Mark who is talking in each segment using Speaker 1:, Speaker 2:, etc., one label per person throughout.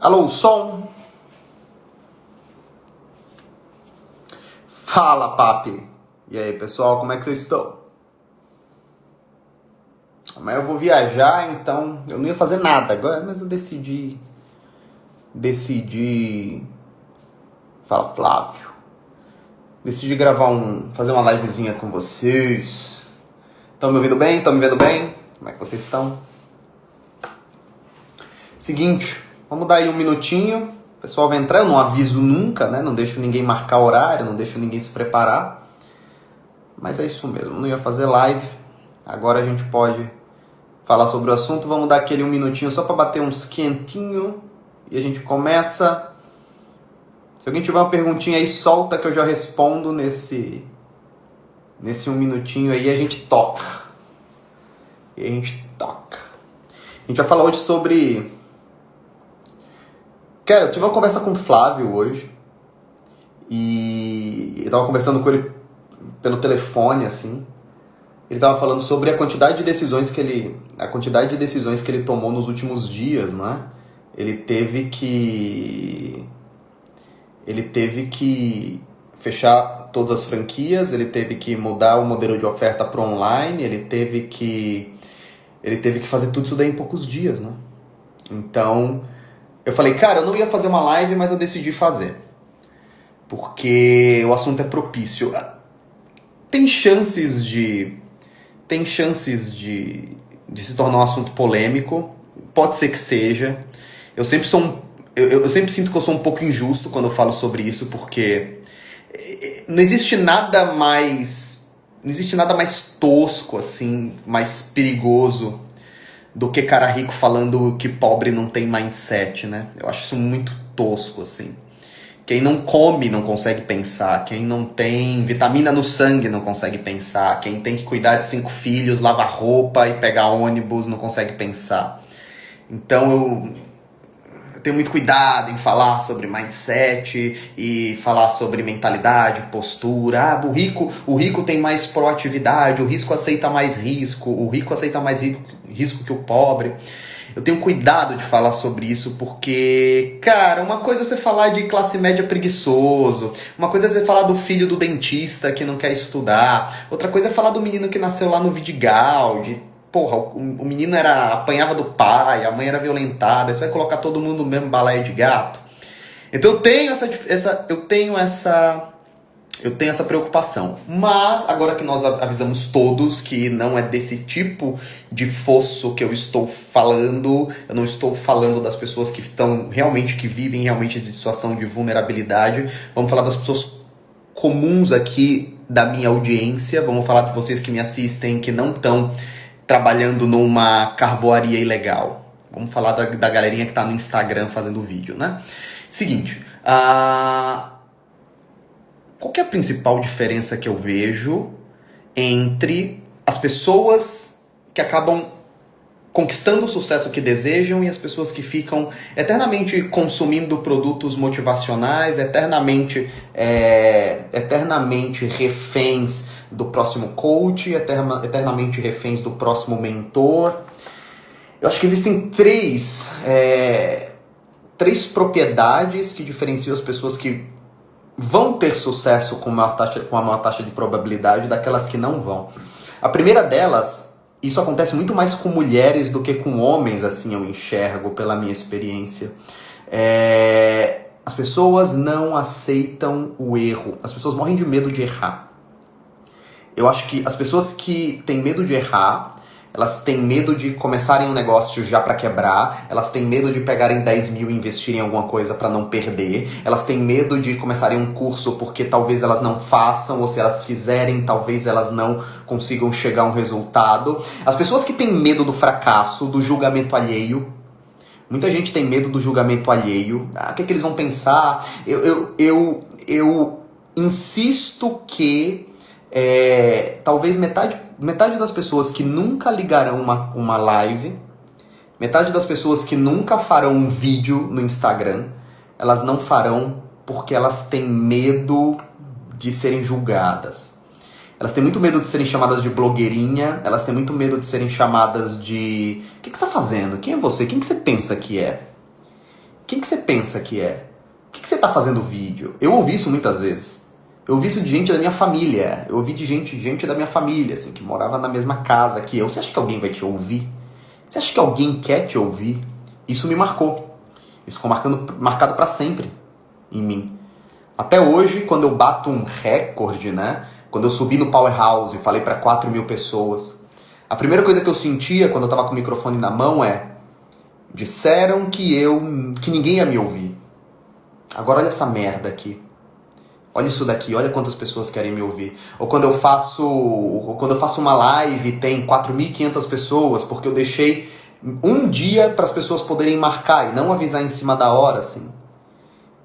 Speaker 1: Alô, som? Fala, papi. E aí, pessoal, como é que vocês estão? Amanhã eu vou viajar, então eu não ia fazer nada agora, mas eu decidi... Fala, Flávio. Decidi fazer uma livezinha com vocês. Estão me ouvindo bem? Estão me vendo bem? Como é que vocês estão? Seguinte, vamos dar aí um minutinho. O pessoal vai entrar, eu não aviso nunca, né? Não deixo ninguém marcar horário, não deixo ninguém se preparar. Mas é isso mesmo, não ia fazer live. Agora a gente pode falar sobre o assunto. Vamos dar aquele um minutinho só para bater uns quentinhos. E a gente começa. Se alguém tiver uma perguntinha aí, solta que eu já respondo nesse um minutinho aí. A gente toca. E a gente toca. A gente vai falar hoje sobre... Cara, eu tive uma conversa com o Flávio hoje. E eu tava conversando com ele pelo telefone, assim. Ele tava falando sobre a quantidade de decisões que ele tomou nos últimos dias, né? Ele teve que fechar todas as franquias, ele teve que mudar o modelo de oferta para online, ele teve que fazer tudo isso daí em poucos dias, né? Então, eu falei, cara, eu não ia fazer uma live, mas eu decidi fazer. Porque o assunto é propício. Tem chances de se tornar um assunto polêmico. Pode ser que seja. Eu sempre sinto que eu sou um pouco injusto quando eu falo sobre isso, porque não existe nada mais tosco, assim, mais perigoso do que cara rico falando que pobre não tem mindset, né? Eu acho isso muito tosco, assim. Quem não come não consegue pensar. Quem não tem vitamina no sangue não consegue pensar. Quem tem que cuidar de 5 filhos, lavar roupa e pegar ônibus não consegue pensar. Então eu tenho muito cuidado em falar sobre mindset e falar sobre mentalidade, postura. O rico tem mais proatividade, o rico aceita mais risco, o rico aceita mais risco que o pobre. Eu tenho cuidado de falar sobre isso porque, cara, uma coisa é você falar de classe média preguiçoso, uma coisa é você falar do filho do dentista que não quer estudar, outra coisa é falar do menino que nasceu lá no Vidigal, porra, o menino apanhava do pai, a mãe era violentada, aí você vai colocar todo mundo no mesmo balaio de gato. Então eu tenho essa preocupação. Mas, agora que nós avisamos todos que não é desse tipo de fosso que eu estou falando, eu não estou falando das pessoas que vivem realmente em situação de vulnerabilidade, vamos falar das pessoas comuns aqui da minha audiência, vamos falar de vocês que me assistem, que não estão trabalhando numa carvoaria ilegal. Vamos falar da galerinha que está no Instagram fazendo vídeo, né? Seguinte, qual que é a principal diferença que eu vejo entre as pessoas que acabam conquistando o sucesso que desejam e as pessoas que ficam eternamente consumindo produtos motivacionais, eternamente reféns do próximo coach, eternamente reféns do próximo mentor? Eu acho que existem três propriedades que diferenciam as pessoas que vão ter sucesso com a maior taxa de probabilidade daquelas que não vão. A primeira delas, isso acontece muito mais com mulheres do que com homens, assim eu enxergo pela minha experiência. As pessoas não aceitam o erro. As pessoas morrem de medo de errar. Eu acho que as pessoas que têm medo de errar, elas têm medo de começarem um negócio já para quebrar, elas têm medo de pegarem 10 mil e investirem em alguma coisa para não perder, elas têm medo de começarem um curso porque talvez elas não façam, ou se elas fizerem, talvez elas não consigam chegar a um resultado. As pessoas que têm medo do fracasso, do julgamento alheio, muita gente tem medo do julgamento alheio. O que eles vão pensar? Eu insisto que talvez metade das pessoas que nunca ligarão uma live, metade das pessoas que nunca farão um vídeo no Instagram, elas não farão porque elas têm medo de serem julgadas. Elas têm muito medo de serem chamadas de blogueirinha, elas têm muito medo de serem chamadas de... O que você está fazendo? Quem é você? Quem que você pensa que é? quem que você pensa que é? Por que você tá fazendo vídeo? Eu ouvi isso muitas vezes. Eu ouvi isso de gente da minha família. Eu ouvi de gente da minha família, assim, que morava na mesma casa que eu. Você acha que alguém vai te ouvir? Você acha que alguém quer te ouvir? Isso me marcou. Isso ficou marcado para sempre em mim. Até hoje, quando eu bato um recorde, né? Quando eu subi no Powerhouse e falei para 4.000 pessoas, a primeira coisa que eu sentia quando eu tava com o microfone na mão é: disseram que ninguém ia me ouvir. Agora olha essa merda aqui. Olha isso daqui, olha quantas pessoas querem me ouvir. Ou quando eu faço uma live e tem 4.500 pessoas, porque eu deixei um dia para as pessoas poderem marcar e não avisar em cima da hora, assim.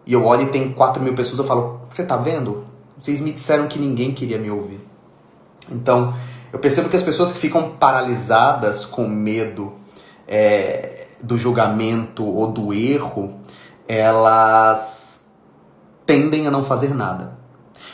Speaker 1: E eu olho e tem 4.000 pessoas, eu falo: você tá vendo? Vocês me disseram que ninguém queria me ouvir. Então, eu percebo que as pessoas que ficam paralisadas com medo do julgamento ou do erro, elas tendem a não fazer nada.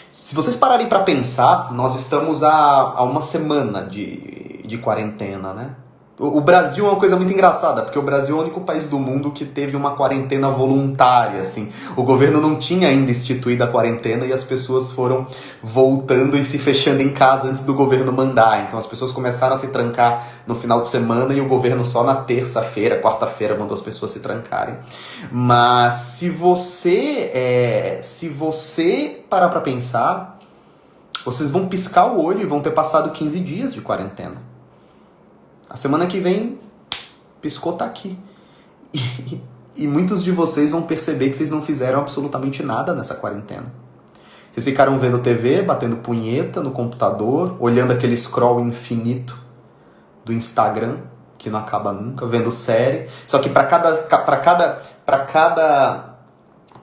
Speaker 1: Se vocês pararem para pensar, nós estamos há uma semana de quarentena, né? O Brasil é uma coisa muito engraçada, porque o Brasil é o único país do mundo que teve uma quarentena voluntária, assim. O governo não tinha ainda instituído a quarentena e as pessoas foram voltando e se fechando em casa antes do governo mandar. Então as pessoas começaram a se trancar no final de semana e o governo só na terça-feira, quarta-feira mandou as pessoas se trancarem. Mas se você parar pra pensar, vocês vão piscar o olho e vão ter passado 15 dias de quarentena. A semana que vem, piscou, tá aqui. E muitos de vocês vão perceber que vocês não fizeram absolutamente nada nessa quarentena. Vocês ficaram vendo TV, batendo punheta no computador, olhando aquele scroll infinito do Instagram, que não acaba nunca, vendo série. Só que para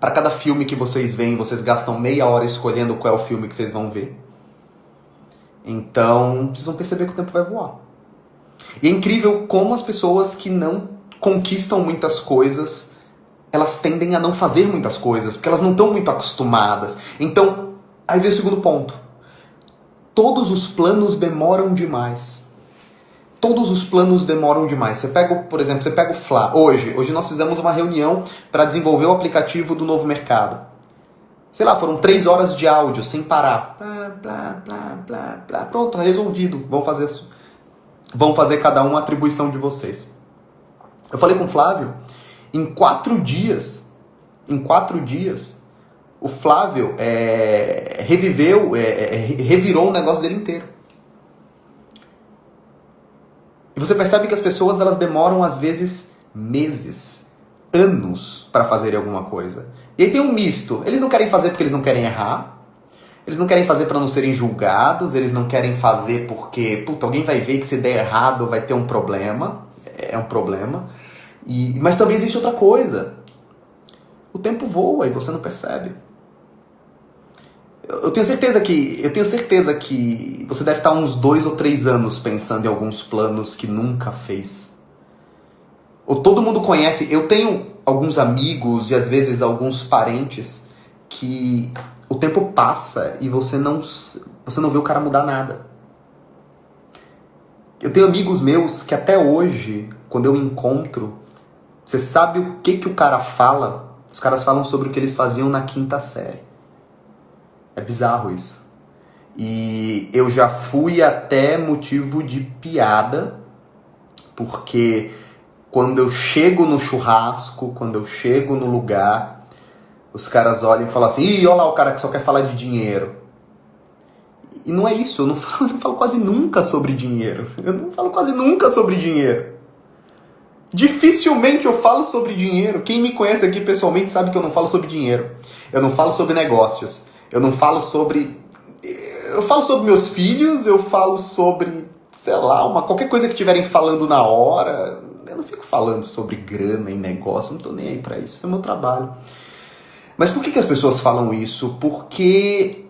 Speaker 1: cada filme que vocês veem, vocês gastam meia hora escolhendo qual é o filme que vocês vão ver. Então, vocês vão perceber que o tempo vai voar. E é incrível como as pessoas que não conquistam muitas coisas, elas tendem a não fazer muitas coisas, porque elas não estão muito acostumadas. Então, aí vem o segundo ponto. Todos os planos demoram demais. Todos os planos demoram demais. Por exemplo, você pega o Flá. Hoje nós fizemos uma reunião para desenvolver o aplicativo do Novo Mercado. Sei lá, foram 3 horas de áudio, sem parar. Pronto, resolvido. Vão fazer cada um a atribuição de vocês. Eu falei com o Flávio, em 4 dias, o Flávio revirou o negócio dele inteiro. E você percebe que as pessoas elas demoram, às vezes, meses, anos para fazerem alguma coisa. E aí tem um misto. Eles não querem fazer porque eles não querem errar. Eles não querem fazer para não serem julgados, eles não querem fazer porque, alguém vai ver que se der errado vai ter um problema. É um problema. Mas também existe outra coisa. O tempo voa e você não percebe. Eu tenho certeza que você deve estar uns 2 ou 3 anos pensando em alguns planos que nunca fez. Ou todo mundo conhece. Eu tenho alguns amigos e às vezes alguns parentes que o tempo passa e você não vê o cara mudar nada. Eu tenho amigos meus que até hoje, quando eu encontro, você sabe o que o cara fala? Os caras falam sobre o que eles faziam na 5ª série. É bizarro isso. E eu já fui até motivo de piada, porque quando eu chego no churrasco, quando eu chego no lugar, os caras olham e falam assim: ih, olha lá o cara que só quer falar de dinheiro. E não é isso, eu não falo quase nunca sobre dinheiro. Dificilmente eu falo sobre dinheiro. Quem me conhece aqui pessoalmente sabe que eu não falo sobre dinheiro. Eu não falo sobre negócios. Eu não falo sobre... Eu falo sobre meus filhos, eu falo sobre, sei lá, qualquer coisa que estiverem falando na hora. Eu não fico falando sobre grana e negócio, não tô nem aí pra isso. Isso é meu trabalho. Mas por que as pessoas falam isso? Porque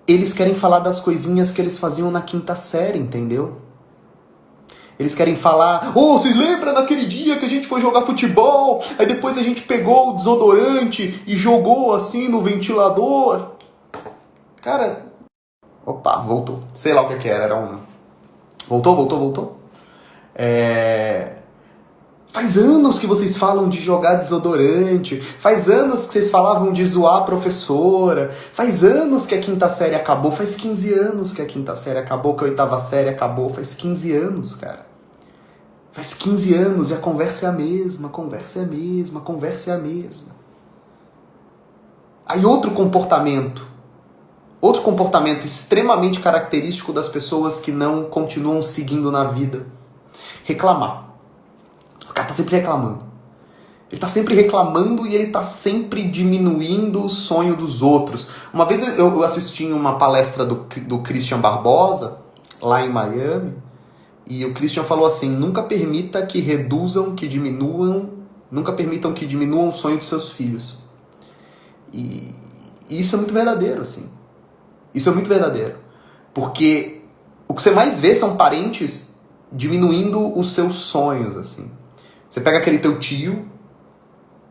Speaker 1: eles querem falar das coisinhas que eles faziam na 5ª série, entendeu? Eles querem falar: você lembra daquele dia que a gente foi jogar futebol? Aí depois a gente pegou o desodorante e jogou assim no ventilador. Cara, opa, voltou. Sei lá o que era, Voltou? Faz anos que vocês falam de jogar desodorante, faz anos que vocês falavam de zoar a professora, faz anos que a quinta série acabou, faz 15 anos que a quinta série acabou, que a oitava série acabou, faz 15 anos, cara. Faz 15 anos e a conversa é a mesma, a conversa é a mesma, a conversa é a mesma. Aí outro comportamento extremamente característico das pessoas que não continuam seguindo na vida. Reclamar. O cara tá sempre reclamando. Ele tá sempre reclamando e ele tá sempre diminuindo o sonho dos outros. Uma vez eu assisti uma palestra do Christian Barbosa, lá em Miami, e o Christian falou assim: nunca permitam que diminuam o sonho de seus filhos. E isso é muito verdadeiro, assim. Isso é muito verdadeiro. Porque o que você mais vê são parentes diminuindo os seus sonhos, assim. Você pega aquele teu tio,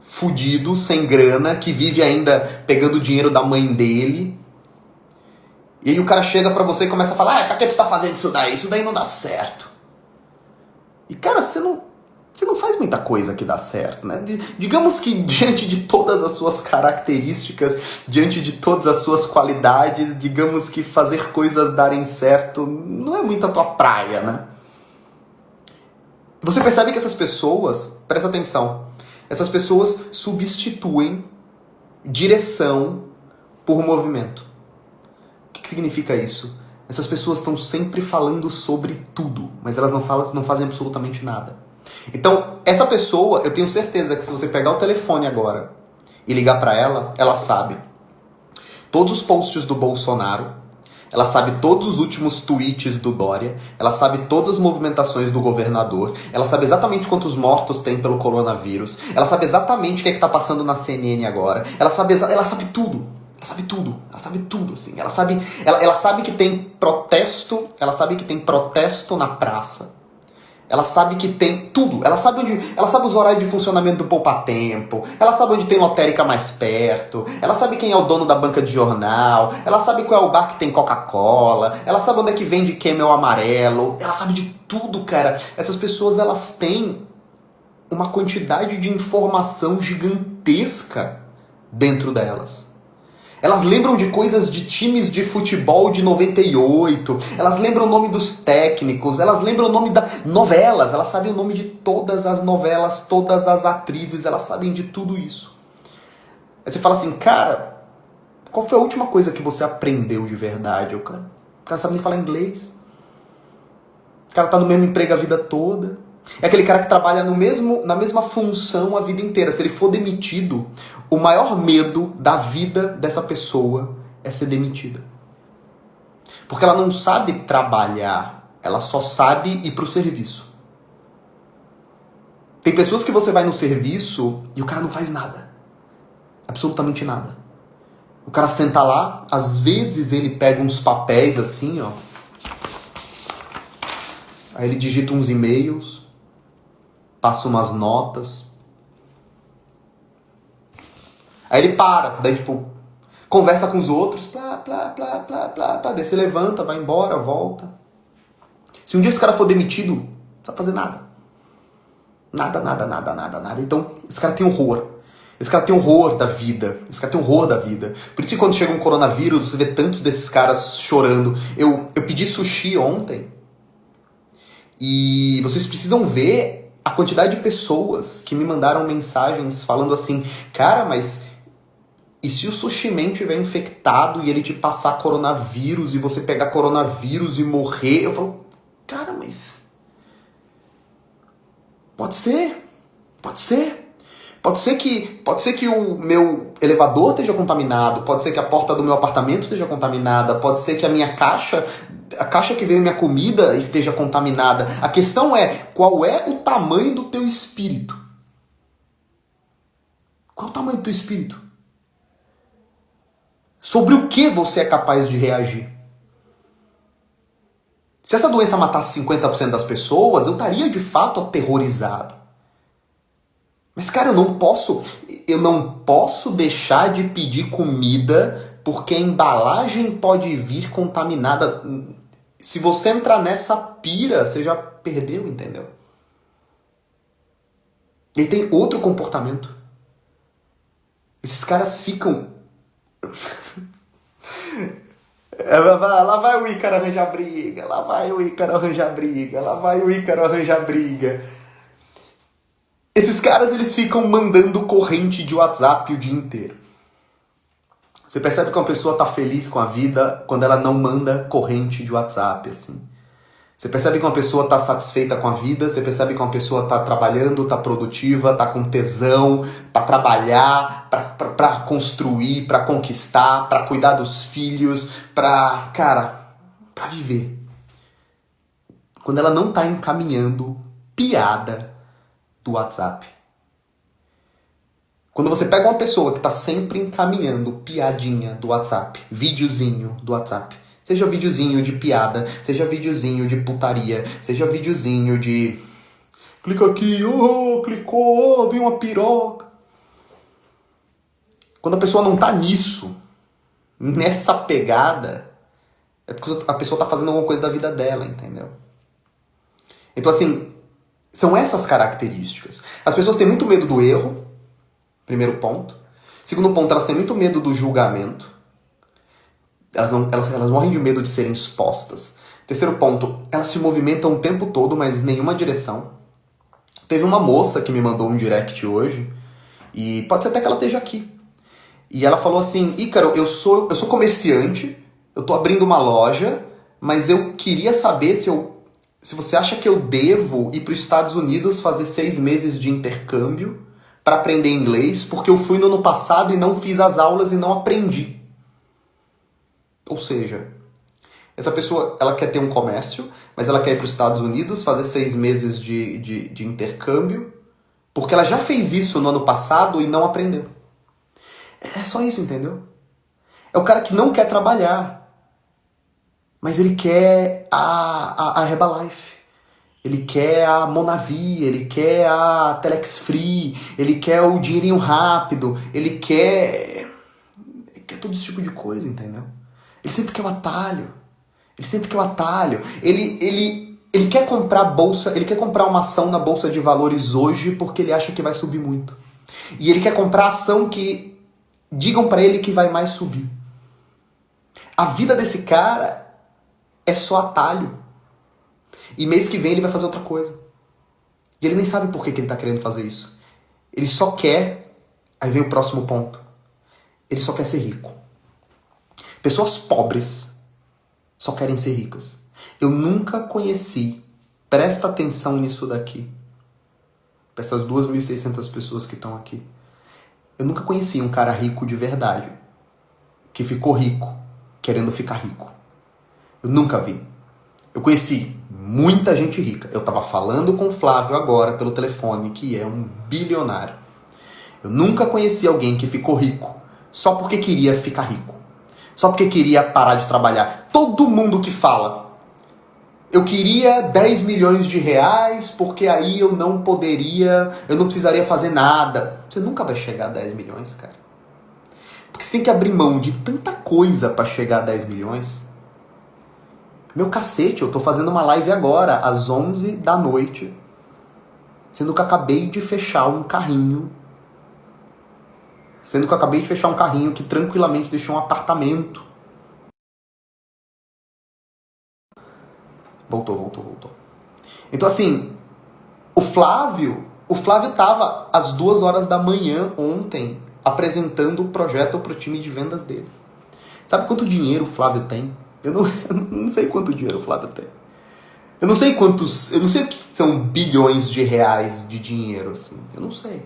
Speaker 1: fudido, sem grana, que vive ainda pegando o dinheiro da mãe dele. E aí o cara chega pra você e começa a falar: pra que tu tá fazendo isso daí? Isso daí não dá certo. E cara, você não faz muita coisa que dá certo, né? Digamos que diante de todas as suas características, diante de todas as suas qualidades, digamos que fazer coisas darem certo não é muito a tua praia, né? Você percebe que essas pessoas, presta atenção, essas pessoas substituem direção por movimento. O que significa isso? Essas pessoas estão sempre falando sobre tudo, mas elas não fazem absolutamente nada. Então, essa pessoa, eu tenho certeza que se você pegar o telefone agora e ligar para ela, ela sabe todos os posts do Bolsonaro, ela sabe todos os últimos tweets do Dória, ela sabe todas as movimentações do governador, ela sabe exatamente quantos mortos tem pelo coronavírus, ela sabe exatamente o que é que tá passando na CNN agora, ela sabe tudo. Ela sabe tudo, assim. Ela sabe que tem protesto, na praça. Ela sabe que tem tudo. Ela sabe os horários de funcionamento do poupa-tempo. Ela sabe onde tem lotérica mais perto. Ela sabe quem é o dono da banca de jornal. Ela sabe qual é o bar que tem Coca-Cola. Ela sabe onde é que vende Camel amarelo. Ela sabe de tudo, cara. Essas pessoas, elas têm uma quantidade de informação gigantesca dentro delas. Elas lembram de coisas de times de futebol de 98, elas lembram o nome dos técnicos, elas lembram o nome das novelas, elas sabem o nome de todas as novelas, todas as atrizes, elas sabem de tudo isso. Aí você fala assim: cara, qual foi a última coisa que você aprendeu de verdade? O cara não sabe nem falar inglês. O cara tá no mesmo emprego a vida toda. É aquele cara que trabalha na mesma função a vida inteira. Se ele for demitido, o maior medo da vida dessa pessoa é ser demitida. Porque ela não sabe trabalhar, ela só sabe ir pro serviço. Tem pessoas que você vai no serviço e o cara não faz nada. Absolutamente nada. O cara senta lá, às vezes ele pega uns papéis assim, ó. Aí ele digita uns e-mails, passa umas notas. Aí ele para, daí tipo, conversa com os outros, plá, daí você levanta, vai embora, volta. Se um dia esse cara for demitido, não sabe fazer nada. Nada. Então, esse cara tem horror. Esse cara tem horror da vida. Por isso que quando chega um coronavírus, você vê tantos desses caras chorando. Eu pedi sushi ontem. E vocês precisam ver a quantidade de pessoas que me mandaram mensagens falando assim: cara, mas e se o sushi man estiver infectado e ele te passar coronavírus e você pegar coronavírus e morrer? Eu falo: cara, mas pode ser. Pode ser que o meu elevador esteja contaminado, pode ser que a porta do meu apartamento esteja contaminada, pode ser que a caixa que veio minha comida esteja contaminada. A questão é, qual é o tamanho do teu espírito? Qual é o tamanho do teu espírito? Sobre o que você é capaz de reagir? Se essa doença matasse 50% das pessoas, eu estaria de fato aterrorizado. Mas, cara, eu não posso deixar de pedir comida porque a embalagem pode vir contaminada. Se você entrar nessa pira, você já perdeu, entendeu? E aí tem outro comportamento. Esses caras ficam... Lá vai o Ícaro arranjar briga, lá vai o Ícaro arranjar briga, lá vai o Ícaro arranjar briga. Esses caras, eles ficam mandando corrente de WhatsApp o dia inteiro. Você percebe que uma pessoa tá feliz com a vida quando ela não manda corrente de WhatsApp, assim. Você percebe que uma pessoa tá satisfeita com a vida, você percebe que uma pessoa tá trabalhando, tá produtiva, tá com tesão, pra trabalhar, pra construir, pra conquistar, pra cuidar dos filhos, pra viver. Quando ela não tá encaminhando piada do WhatsApp. Quando você pega uma pessoa que tá sempre encaminhando piadinha do WhatsApp, videozinho do WhatsApp, seja videozinho de piada, seja videozinho de putaria, seja videozinho de... Clica aqui, clicou, vem uma piroca. Quando a pessoa não tá nisso, nessa pegada, é porque a pessoa tá fazendo alguma coisa da vida dela, entendeu? Então, assim, são essas características. As pessoas têm muito medo do erro, primeiro ponto. Segundo ponto, elas têm muito medo do julgamento. Elas morrem de medo de serem expostas. Terceiro ponto, elas se movimentam o tempo todo, mas em nenhuma direção. Teve uma moça que me mandou um direct hoje, e pode ser até que ela esteja aqui. E ela falou assim, Ícaro, eu sou comerciante, eu tô abrindo uma loja, mas eu queria saber se você acha que eu devo ir para os Estados Unidos fazer 6 meses de intercâmbio para aprender inglês, porque eu fui no ano passado e não fiz as aulas e não aprendi. Ou seja, essa pessoa, ela quer ter um comércio, mas ela quer ir para os Estados Unidos, fazer 6 meses de intercâmbio, porque ela já fez isso no ano passado e não aprendeu. É só isso, entendeu? É o cara que não quer trabalhar, mas ele quer a Herbalife, ele quer a Monavi, ele quer a Telex Free, ele quer o dinheirinho rápido, ele quer todo esse tipo de coisa, entendeu? Ele sempre quer o atalho. Ele sempre quer o atalho. Ele quer comprar bolsa, ele quer comprar uma ação na bolsa de valores hoje porque ele acha que vai subir muito. E ele quer comprar ação que digam pra ele que vai mais subir. A vida desse cara é só atalho. E mês que vem ele vai fazer outra coisa. E ele nem sabe por que ele tá querendo fazer isso. Ele só quer... Aí vem o próximo ponto. Ele só quer ser rico. Pessoas pobres só querem ser ricas. Eu nunca conheci, presta atenção nisso daqui, para essas 2.600 pessoas que estão aqui. Eu nunca conheci um cara rico de verdade, que ficou rico, querendo ficar rico. Eu nunca vi. Eu conheci muita gente rica. Eu estava falando com o Flávio agora pelo telefone, que é um bilionário. Eu nunca conheci alguém que ficou rico só porque queria ficar rico. Só porque queria parar de trabalhar. Todo mundo que fala, eu queria 10 milhões de reais porque aí eu não precisaria fazer nada. Você nunca vai chegar a 10 milhões, cara. Porque você tem que abrir mão de tanta coisa para chegar a 10 milhões. Meu cacete, eu tô fazendo uma live agora, às 11 da noite, sendo que eu acabei de fechar um carrinho. Sendo que eu acabei de fechar um carrinho que tranquilamente deixou um apartamento. Voltou. Então assim, o Flávio tava às 2 horas da manhã ontem apresentando o projeto pro time de vendas dele. Sabe quanto dinheiro o Flávio tem? Eu não sei quanto dinheiro o Flávio tem. Eu não sei o que são bilhões de reais de dinheiro, assim. Eu não sei.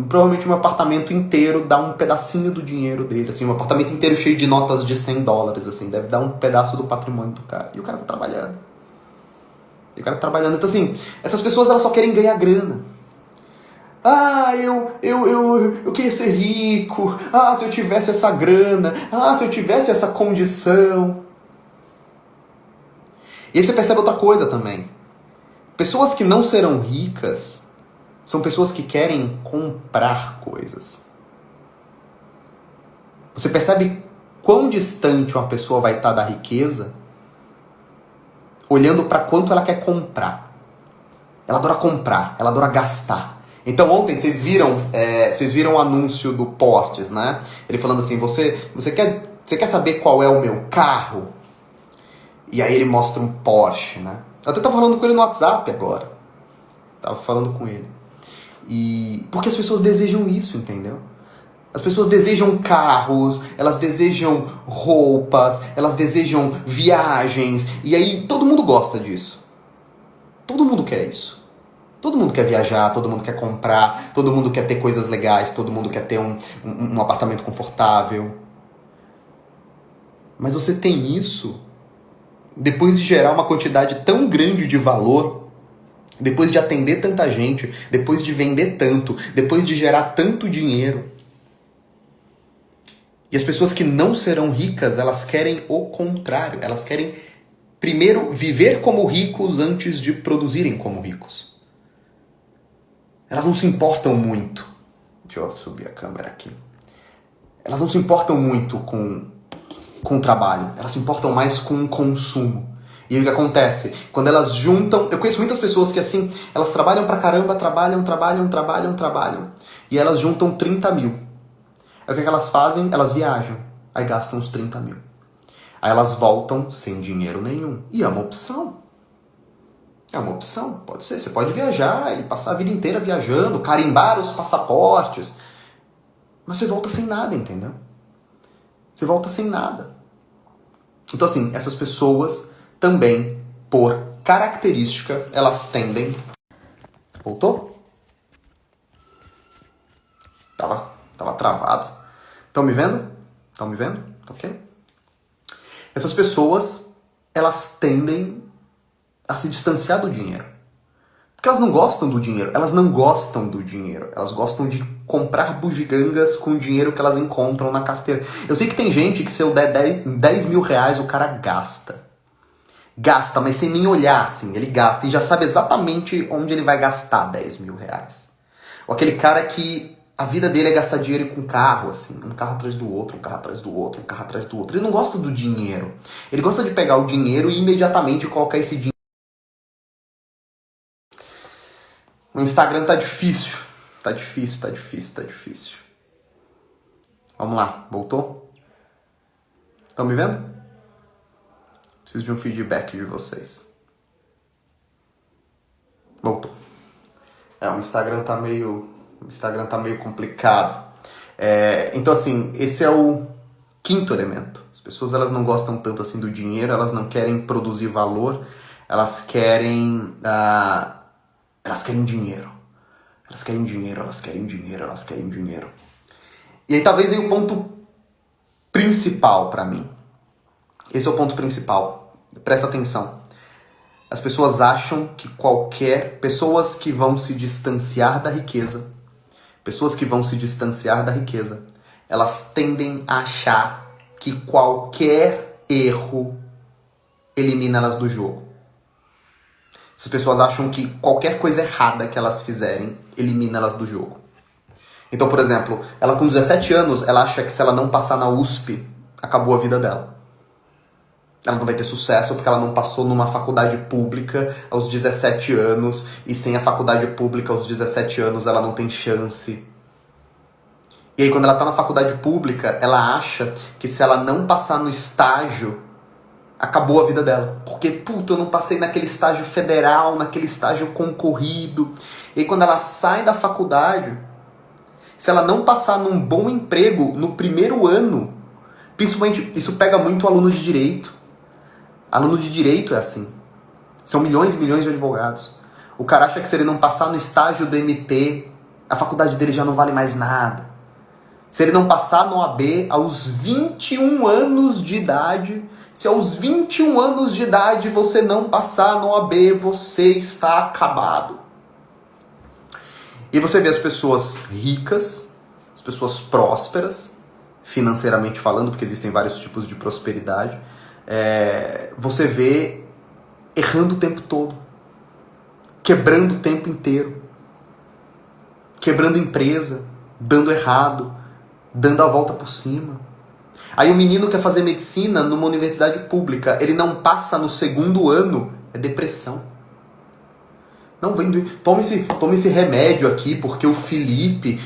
Speaker 1: Provavelmente um apartamento inteiro dá um pedacinho do dinheiro dele, assim, um apartamento inteiro cheio de notas de $100, assim, deve dar um pedaço do patrimônio do cara. E o cara tá trabalhando. Então, assim, essas pessoas, elas só querem ganhar grana. Ah, eu queria ser rico. Ah, se eu tivesse essa grana. Ah, se eu tivesse essa condição. E aí você percebe outra coisa também. Pessoas que não serão ricas são pessoas que querem comprar coisas. Você percebe quão distante uma pessoa vai estar da riqueza olhando para quanto ela quer comprar. Ela adora comprar, ela adora gastar. Então ontem vocês viram o anúncio do Portes, né? Ele falando assim, você quer saber qual é o meu carro? E aí ele mostra um Porsche, né? Eu até tava falando com ele no WhatsApp agora. Tava falando com ele. E porque as pessoas desejam isso, entendeu? As pessoas desejam carros, elas desejam roupas, elas desejam viagens. E aí todo mundo gosta disso. Todo mundo quer isso. Todo mundo quer viajar, todo mundo quer comprar, todo mundo quer ter coisas legais, todo mundo quer ter um apartamento confortável. Mas você tem isso depois de gerar uma quantidade tão grande de valor, depois de atender tanta gente, depois de vender tanto, depois de gerar tanto dinheiro. E as pessoas que não serão ricas, elas querem o contrário. Elas querem, primeiro, viver como ricos antes de produzirem como ricos. Elas não se importam muito. Deixa eu subir a câmera aqui. Elas não se importam muito com o trabalho. Elas se importam mais com o consumo. E o que acontece? Quando elas juntam... Eu conheço muitas pessoas que, assim, elas trabalham pra caramba, trabalham. E elas juntam 30 mil. Aí o que elas fazem? Elas viajam. Aí gastam os 30 mil. Aí elas voltam sem dinheiro nenhum. E é uma opção. É uma opção. Pode ser. Você pode viajar e passar a vida inteira viajando, carimbar os passaportes. Mas você volta sem nada, entendeu? Você volta sem nada. Então, assim, essas pessoas também, por característica, elas tendem... Voltou? Tava travado. Estão me vendo? Estão me vendo? Ok? Essas pessoas, elas tendem a se distanciar do dinheiro. Porque elas não gostam do dinheiro. Elas não gostam do dinheiro. Elas gostam de comprar bugigangas com o dinheiro que elas encontram na carteira. Eu sei que tem gente que se eu der 10 mil reais, o cara gasta. Gasta, mas sem nem olhar, assim. Ele gasta e já sabe exatamente onde ele vai gastar 10 mil reais. Ou aquele cara que a vida dele é gastar dinheiro com carro, assim. Um carro atrás do outro, um carro atrás do outro, um carro atrás do outro. Ele não gosta do dinheiro. Ele gosta de pegar o dinheiro e imediatamente colocar esse dinheiro. O Instagram tá difícil. Tá difícil. Vamos lá, voltou? Estão me vendo? Preciso de um feedback de vocês. Voltou. O Instagram tá meio complicado. Então, assim, esse é o quinto elemento. As pessoas, elas não gostam tanto assim do dinheiro, elas não querem produzir valor, elas querem dinheiro. Elas querem dinheiro. E aí talvez venha o ponto principal pra mim. Esse é o ponto principal. Presta atenção. As pessoas acham que pessoas que vão se distanciar da riqueza, elas tendem a achar que qualquer erro elimina elas do jogo. Essas pessoas acham que qualquer coisa errada que elas fizerem elimina elas do jogo. Então, por exemplo, ela com 17 anos, ela acha que se ela não passar na USP, acabou a vida dela. Ela não vai ter sucesso porque ela não passou numa faculdade pública aos 17 anos, e sem a faculdade pública aos 17 anos ela não tem chance. E aí quando ela tá na faculdade pública, ela acha que se ela não passar no estágio, acabou a vida dela. Porque, eu não passei naquele estágio federal, naquele estágio concorrido. E aí quando ela sai da faculdade, se ela não passar num bom emprego no primeiro ano, principalmente, isso pega muito aluno de direito. Aluno de direito é assim. São milhões e milhões de advogados. O cara acha que se ele não passar no estágio do MP, a faculdade dele já não vale mais nada. Se ele não passar no OAB aos 21 anos de idade, se aos 21 anos de idade você não passar no OAB, você está acabado. E você vê as pessoas ricas, as pessoas prósperas, financeiramente falando, porque existem vários tipos de prosperidade, você vê errando o tempo todo, quebrando o tempo inteiro, quebrando empresa, dando errado, dando a volta por cima. Aí o menino quer fazer medicina numa universidade pública, ele não passa no segundo ano, é depressão. Não, tome esse remédio aqui, porque o Felipe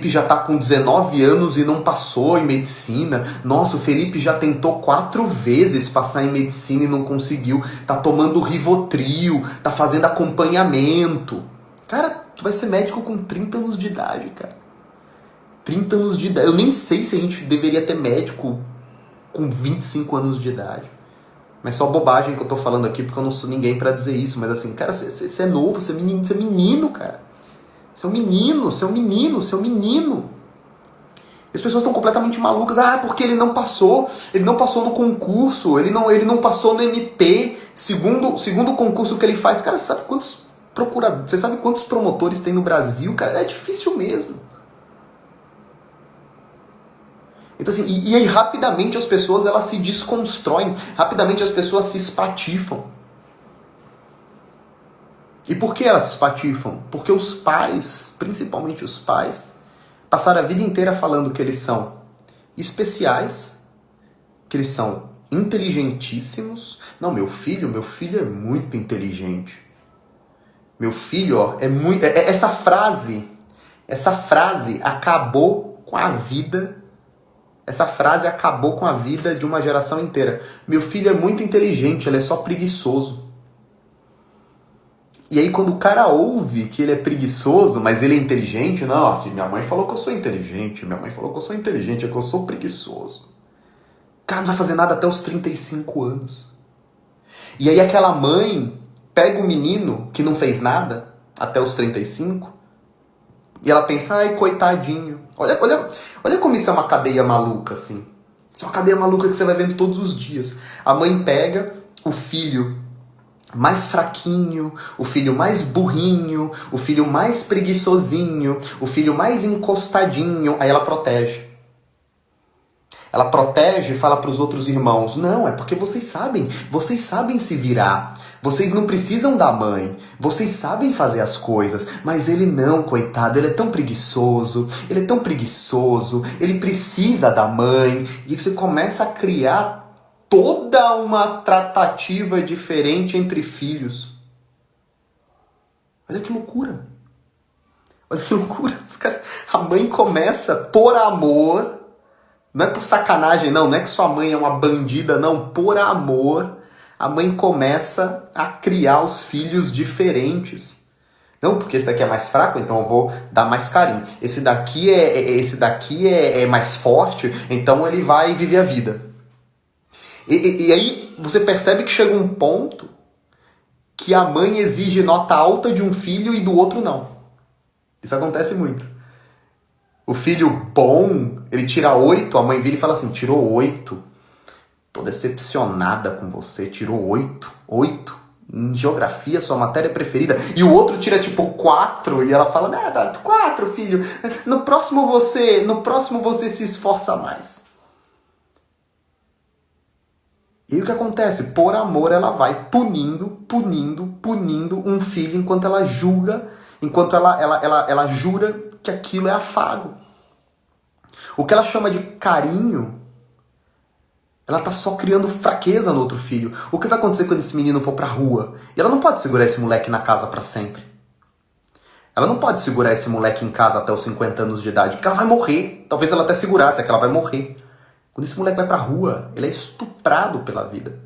Speaker 1: já tá com 19 anos e não passou em medicina. Nossa, o Felipe já tentou 4 vezes passar em medicina e não conseguiu. Tá tomando Rivotril, tá fazendo acompanhamento. Cara, tu vai ser médico com 30 anos de idade, cara. 30 anos de idade. Eu nem sei se a gente deveria ter médico com 25 anos de idade. Mas só bobagem que eu tô falando aqui, porque eu não sou ninguém pra dizer isso. Mas assim, cara, você é novo, você é menino, cara. Você é um menino. E as pessoas estão completamente malucas. Ah, porque ele não passou no concurso, ele não passou no MP, segundo o concurso que ele faz. Cara, você sabe quantos promotores tem no Brasil? Cara, é difícil mesmo. Então assim, e aí rapidamente as pessoas elas se desconstroem, rapidamente as pessoas se espatifam. E por que elas se espatifam? Porque os pais, principalmente os pais, passaram a vida inteira falando que eles são especiais, que eles são inteligentíssimos. Não, meu filho é muito inteligente. Meu filho, ó, é muito... Essa frase acabou com a vida. Essa frase acabou com a vida de uma geração inteira. Meu filho é muito inteligente, ele é só preguiçoso. E aí quando o cara ouve que ele é preguiçoso, mas ele é inteligente, não, assim, minha mãe falou que eu sou inteligente, é que eu sou preguiçoso. O cara não vai fazer nada até os 35 anos. E aí aquela mãe pega o menino que não fez nada até os 35 e ela pensa, ai, coitadinho. Olha como isso é uma cadeia maluca, assim. Isso é uma cadeia maluca que você vai vendo todos os dias. A mãe pega o filho mais fraquinho, o filho mais burrinho, o filho mais preguiçosinho, o filho mais encostadinho, aí ela protege. Ela protege e fala para os outros irmãos, não, é porque vocês sabem se virar. Vocês não precisam da mãe, vocês sabem fazer as coisas, mas ele não, coitado, ele é tão preguiçoso, ele precisa da mãe. E você começa a criar toda uma tratativa diferente entre filhos. Olha que loucura. A mãe começa por amor, não é por sacanagem, não é que sua mãe é uma bandida, não, por amor. A mãe começa a criar os filhos diferentes. Não, porque esse daqui é mais fraco, então eu vou dar mais carinho. Esse daqui é mais forte, então ele vai viver a vida. E aí você percebe que chega um ponto que a mãe exige nota alta de um filho e do outro não. Isso acontece muito. O filho bom, ele tira 8, a mãe vira e fala assim, tirou 8. Tô decepcionada com você, tirou 8. 8. Em geografia, sua matéria preferida. E o outro tira tipo 4 e ela fala, tá 4, filho. No próximo você se esforça mais. E aí o que acontece? Por amor ela vai punindo um filho enquanto ela julga, enquanto ela jura que aquilo é afago. O que ela chama de carinho, ela tá só criando fraqueza no outro filho. O que vai acontecer quando esse menino for pra rua? E ela não pode segurar esse moleque na casa pra sempre. Ela não pode segurar esse moleque em casa até os 50 anos de idade, porque ela vai morrer. Talvez ela até segurasse, é que ela vai morrer. Quando esse moleque vai pra rua, ele é estuprado pela vida.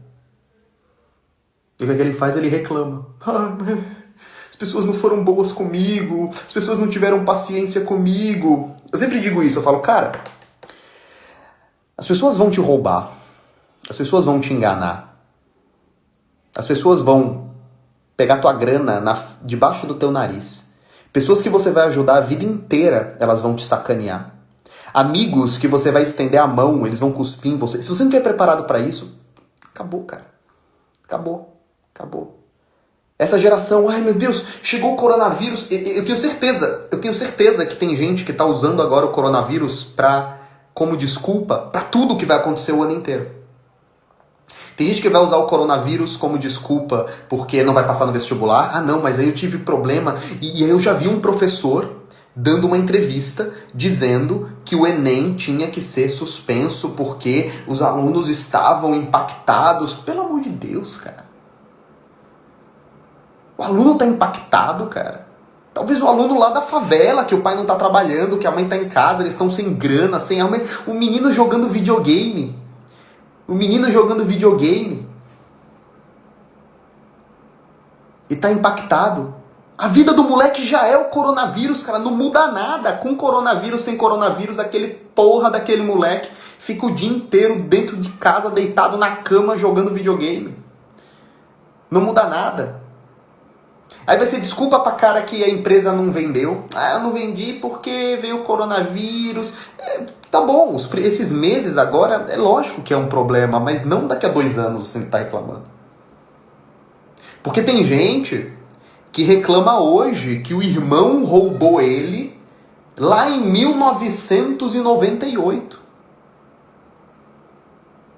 Speaker 1: E o que ele faz? Ele reclama. As pessoas não foram boas comigo, as pessoas não tiveram paciência comigo. Eu sempre digo isso, eu falo, cara, as pessoas vão te roubar, as pessoas vão te enganar, as pessoas vão pegar tua grana debaixo do teu nariz. Pessoas que você vai ajudar a vida inteira, elas vão te sacanear. Amigos que você vai estender a mão, eles vão cuspir em você. Se você não estiver preparado para isso, acabou, cara. Acabou. Essa geração, ai meu Deus, chegou o coronavírus. Eu tenho certeza que tem gente que está usando agora o coronavírus como desculpa para tudo que vai acontecer o ano inteiro. Tem gente que vai usar o coronavírus como desculpa porque não vai passar no vestibular. Ah não, mas aí eu tive problema. E aí eu já vi um professor dando uma entrevista dizendo que o Enem tinha que ser suspenso porque os alunos estavam impactados. Pelo amor de Deus, cara. O aluno tá impactado, cara. Talvez o aluno lá da favela, que o pai não tá trabalhando, que a mãe tá em casa, eles estão sem grana, sem arma. O menino jogando videogame. O menino jogando videogame. E tá impactado. A vida do moleque já é o coronavírus, cara. Não muda nada. Com coronavírus, sem coronavírus, aquele porra daquele moleque fica o dia inteiro dentro de casa, deitado na cama, jogando videogame. Não muda nada. Aí vai ser desculpa pra cara que a empresa não vendeu. Ah, eu não vendi porque veio o coronavírus. Tá bom, esses meses agora, é lógico que é um problema, mas não daqui a 2 anos você tá reclamando. Porque tem gente que reclama hoje que o irmão roubou ele lá em 1998.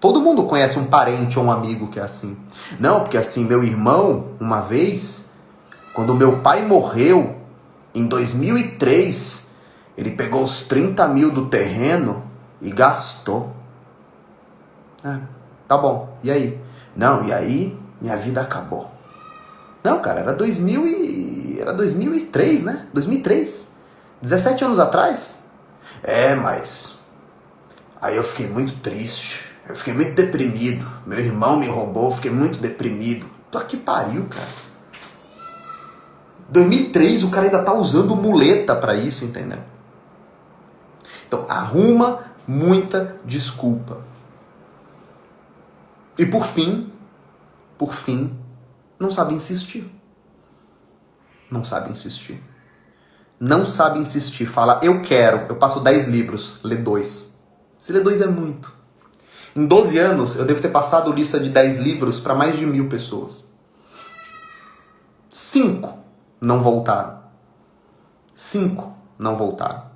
Speaker 1: Todo mundo conhece um parente ou um amigo que é assim. Não, porque assim, meu irmão, uma vez, quando meu pai morreu, em 2003, ele pegou os 30 mil do terreno e gastou. Tá bom, e aí? Não, e aí minha vida acabou. Não, cara, era 2003, né? 2003. 17 anos atrás. Mas... Aí eu fiquei muito triste. Eu fiquei muito deprimido. Meu irmão me roubou, eu fiquei muito deprimido. Tô aqui pariu, cara. 2003, o cara ainda tá usando muleta pra isso, entendeu? Então, arruma muita desculpa. E por fim, não sabe insistir. Não sabe insistir. Não sabe insistir. Fala, eu quero. Eu passo 10 livros, lê 2. Se lê 2 é muito. Em 12 anos, eu devo ter passado lista de 10 livros para mais de 1.000 pessoas. 5 não voltaram. 5 não voltaram.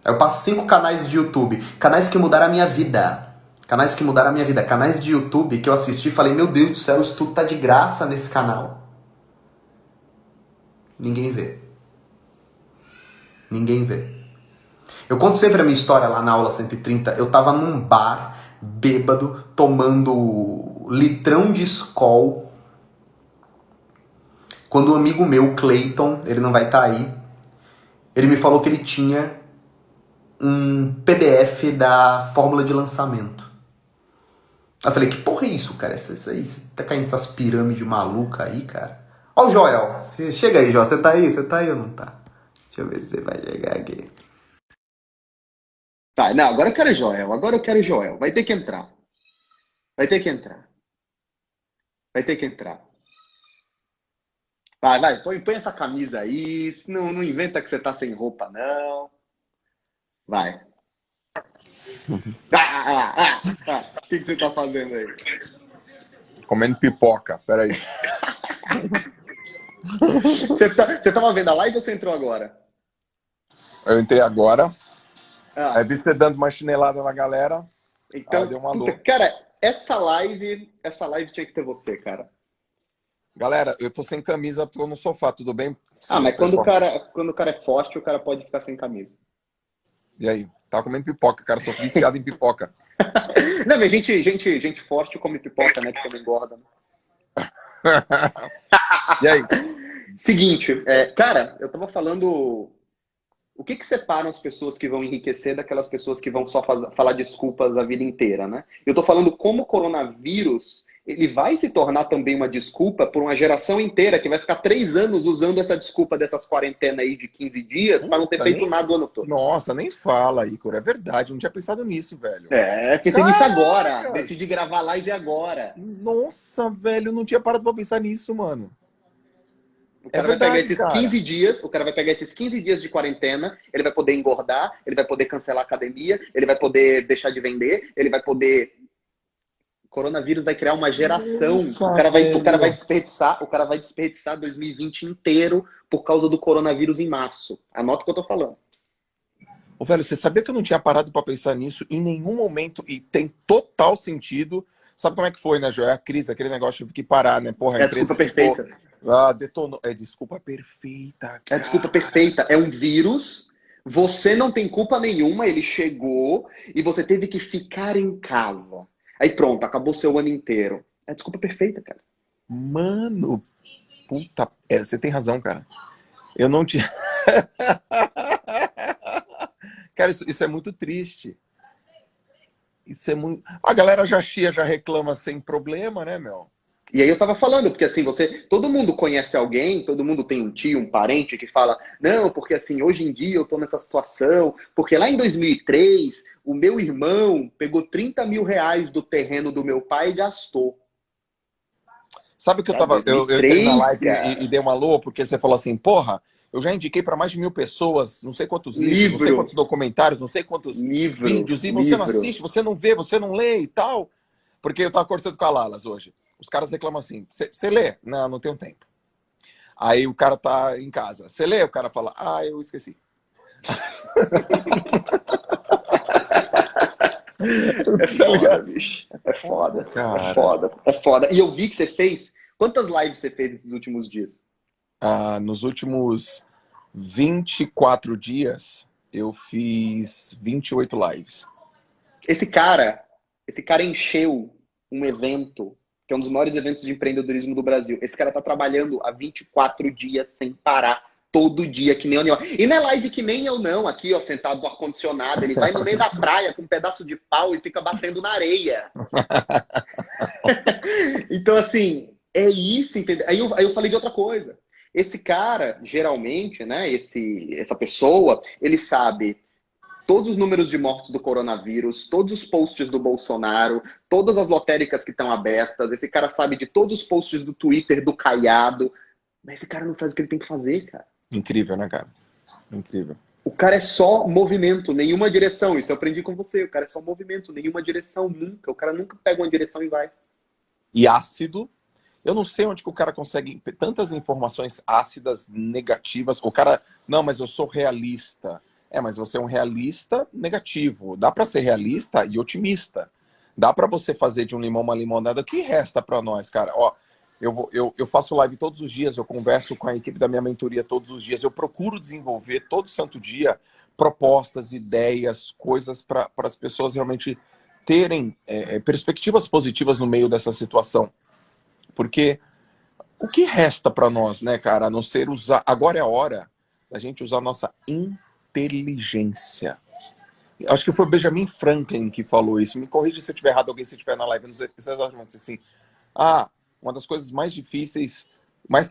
Speaker 1: Eu passo 5 canais de YouTube. Canais que mudaram a minha vida. Canais que mudaram a minha vida. Canais de YouTube que eu assisti e falei, meu Deus do céu, isso tudo tá de graça nesse canal. Ninguém vê. Ninguém vê. Eu conto sempre a minha história lá na aula 130. Eu tava num bar, bêbado, tomando litrão de Skol. Quando um amigo meu, Clayton, ele não vai estar aí, ele me falou que ele tinha um PDF da fórmula de lançamento. Eu falei, que porra é isso, cara? Isso aí, você tá caindo nessas pirâmides malucas aí, cara? Ó o Joel. Chega aí, Joel. Você tá aí? Você tá aí ou não tá? Deixa eu ver se você vai chegar aqui. Tá, não, agora eu quero Joel. Agora eu quero Joel. Vai ter que entrar. Vai ter que entrar. Vai ter que entrar. Vai, põe essa camisa aí. Não inventa que você tá sem roupa, não. Vai. O que você tá fazendo aí?
Speaker 2: Comendo pipoca, peraí.
Speaker 1: Você tava vendo a live ou você entrou agora?
Speaker 2: Eu entrei agora, aí vi você dando uma chinelada na galera,
Speaker 1: então,
Speaker 2: deu uma louca.
Speaker 1: Cara, essa live tinha que ter você, cara.
Speaker 2: Galera, eu tô sem camisa, tô no sofá, tudo bem?
Speaker 1: Mas quando o cara é forte, o cara pode ficar sem camisa.
Speaker 2: E aí? Tava comendo pipoca, cara, sou viciado em pipoca.
Speaker 1: Não, mas gente forte come pipoca, né, que também engorda.
Speaker 2: E aí?
Speaker 1: Seguinte, cara, eu tava falando... O que separa as pessoas que vão enriquecer daquelas pessoas que vão só falar desculpas a vida inteira, né? Eu tô falando como o coronavírus, ele vai se tornar também uma desculpa por uma geração inteira que vai ficar 3 anos usando essa desculpa dessas quarentenas aí de 15 dias para não ter feito nada o ano todo.
Speaker 2: Nossa, nem fala, Ícaro, é verdade, não tinha pensado nisso, velho.
Speaker 1: Pensei nisso agora, decidi gravar live agora.
Speaker 2: Nossa, velho, não tinha parado pra pensar nisso, mano.
Speaker 1: O cara vai pegar esses 15 dias, o cara vai pegar esses 15 dias de quarentena, ele vai poder engordar, ele vai poder cancelar a academia, ele vai poder deixar de vender, ele vai poder... O coronavírus vai criar uma geração.
Speaker 2: Nossa,
Speaker 1: o cara vai desperdiçar 2020 inteiro por causa do coronavírus em março. Anota o que eu tô falando.
Speaker 2: Ô, velho, você sabia que eu não tinha parado pra pensar nisso em nenhum momento e tem total sentido? Sabe como é que foi, né, Joel? A crise, aquele negócio, tive que parar, né? Porra, a
Speaker 1: desculpa perfeita.
Speaker 2: Detonou. É desculpa perfeita. Cara.
Speaker 1: É desculpa perfeita. É um vírus. Você não tem culpa nenhuma. Ele chegou e você teve que ficar em casa. Aí pronto, acabou seu ano inteiro. É desculpa perfeita, cara.
Speaker 2: Mano, puta. Você tem razão, cara. Eu não tinha. Cara, isso é muito triste. Isso é muito. A galera já chia, já reclama sem problema, né, meu?
Speaker 1: E aí eu tava falando, porque assim, todo mundo conhece alguém, todo mundo tem um tio, um parente que fala, não, porque assim, hoje em dia eu tô nessa situação, porque lá em 2003, o meu irmão pegou 30 mil reais do terreno do meu pai e gastou.
Speaker 2: Sabe que eu
Speaker 1: Cara,
Speaker 2: tava. Eu entrei na
Speaker 1: 2003,
Speaker 2: live e
Speaker 1: cara.
Speaker 2: dei uma alô, porque você falou assim, porra, eu já indiquei para mais de 1.000 pessoas, não sei quantos livros, não sei quantos
Speaker 1: Livro,
Speaker 2: documentários, não sei quantos
Speaker 1: livro,
Speaker 2: vídeos, e você não
Speaker 1: livro.
Speaker 2: assiste, você não vê, você não lê e tal. Porque eu tava conversando com a Lalas hoje. Os caras reclamam assim: você lê? Não, não tenho tempo. Aí o cara tá em casa. Você lê? O cara fala: ah, eu esqueci.
Speaker 1: É
Speaker 2: Tá
Speaker 1: foda,
Speaker 2: ligado?
Speaker 1: bicho.
Speaker 2: É
Speaker 1: É
Speaker 2: foda,
Speaker 1: foda, é
Speaker 2: cara.
Speaker 1: foda, é foda. E eu vi que você fez. Quantas lives você fez nesses últimos dias?
Speaker 2: Nos últimos 24 dias, eu fiz 28 lives.
Speaker 1: Esse cara, esse cara encheu um evento, que é um dos maiores eventos de empreendedorismo do Brasil. Esse cara tá trabalhando há 24 dias sem parar. Todo dia, que nem eu. E não é live que nem eu, não. Aqui, ó, sentado no ar-condicionado. Ele vai no meio da praia com um pedaço de pau e fica batendo na areia. Então, assim, é isso, entendeu? Aí eu falei de outra coisa. Esse cara, geralmente, né, essa pessoa, ele sabe todos os números de mortes do coronavírus, todos os posts do Bolsonaro, todas as lotéricas que estão abertas. Esse cara sabe de todos os posts do Twitter do Caiado. Mas esse cara não faz o que ele tem que fazer, cara.
Speaker 2: Incrível, né, cara? Incrível.
Speaker 1: O cara é só movimento, nenhuma direção. Isso eu aprendi com você. O cara é só movimento, nenhuma direção, nunca. O cara nunca pega uma direção e vai.
Speaker 2: E ácido. Eu não sei onde que o cara consegue tantas informações ácidas, negativas. O cara, não, mas eu sou realista. Mas você é um realista negativo. Dá para ser realista e otimista. Dá para você fazer de um limão uma limonada. O que resta para nós, cara? Ó, eu faço live todos os dias, eu converso com a equipe da minha mentoria todos os dias. Eu procuro desenvolver todo santo dia propostas, ideias, coisas para as pessoas realmente terem perspectivas positivas no meio dessa situação. Porque o que resta para nós, né, cara, a não ser usar. Agora é a hora da gente usar a nossa inteligência. Acho que foi o Benjamin Franklin que falou isso. Me corrija se eu estiver errado, alguém se estiver na live. Não sei se exatamente assim. Uma das coisas mais difíceis, mais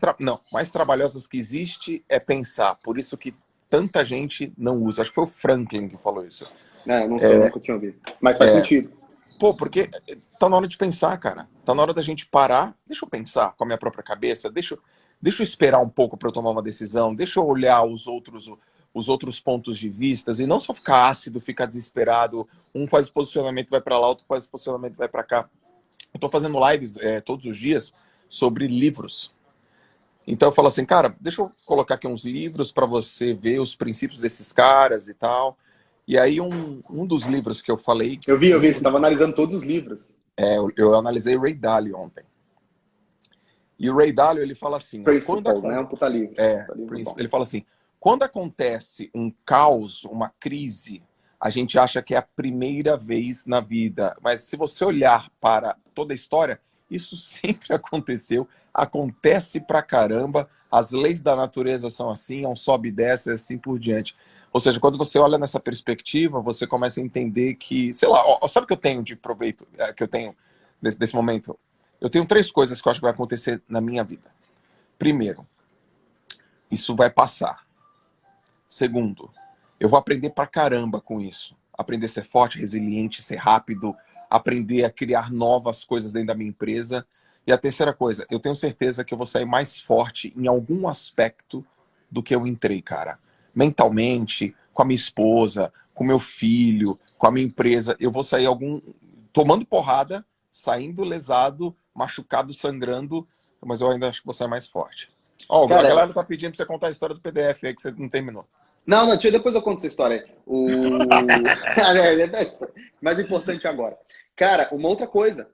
Speaker 2: trabalhosas que existe é pensar. Por isso que tanta gente não usa. Acho que foi o Franklin que falou isso.
Speaker 1: Não, não sei, eu nunca tinha ouvido. Mas faz sentido.
Speaker 2: Pô, porque tá na hora de pensar, cara. Tá na hora da gente parar. Deixa eu pensar com a minha própria cabeça. Deixa eu esperar um pouco para eu tomar uma decisão. Deixa eu olhar os outros pontos de vistas e não só ficar ácido, ficar desesperado. Um faz o posicionamento, vai para lá, outro faz o posicionamento, vai para cá. Eu tô fazendo lives todos os dias sobre livros. Então eu falo assim, cara, deixa eu colocar aqui uns livros para você ver os princípios desses caras e tal. E aí um dos livros que eu falei,
Speaker 1: Eu vi, você estava analisando todos os livros.
Speaker 2: eu analisei Ray Dalio ontem. E o Ray Dalio, ele fala assim, ó,
Speaker 1: Principles, né? Um puta livro. Puta livro bom.
Speaker 2: ele fala assim, quando acontece um caos, uma crise, a gente acha que é a primeira vez na vida. Mas se você olhar para toda a história, isso sempre aconteceu, acontece pra caramba, as leis da natureza são assim, é um sobe e desce, assim por diante. Ou seja, quando você olha nessa perspectiva, você começa a entender que, sei lá, sabe o que eu tenho de proveito, que eu tenho desse momento? Eu tenho 3 coisas que eu acho que vai acontecer na minha vida. Primeiro, isso vai passar. Segundo, eu vou aprender pra caramba com isso. Aprender a ser forte, resiliente, ser rápido, aprender a criar novas coisas dentro da minha empresa. E a terceira coisa, eu tenho certeza que eu vou sair mais forte em algum aspecto do que eu entrei, cara. Mentalmente, com a minha esposa, com meu filho, com a minha empresa. Eu vou sair tomando porrada, saindo lesado, machucado, sangrando, mas eu ainda acho que vou sair mais forte. Ó, a
Speaker 1: Cara,
Speaker 2: galera tá pedindo pra você contar a história do PDF aí que você não terminou.
Speaker 1: não, depois eu conto essa história. Mais importante agora. Cara, uma outra coisa.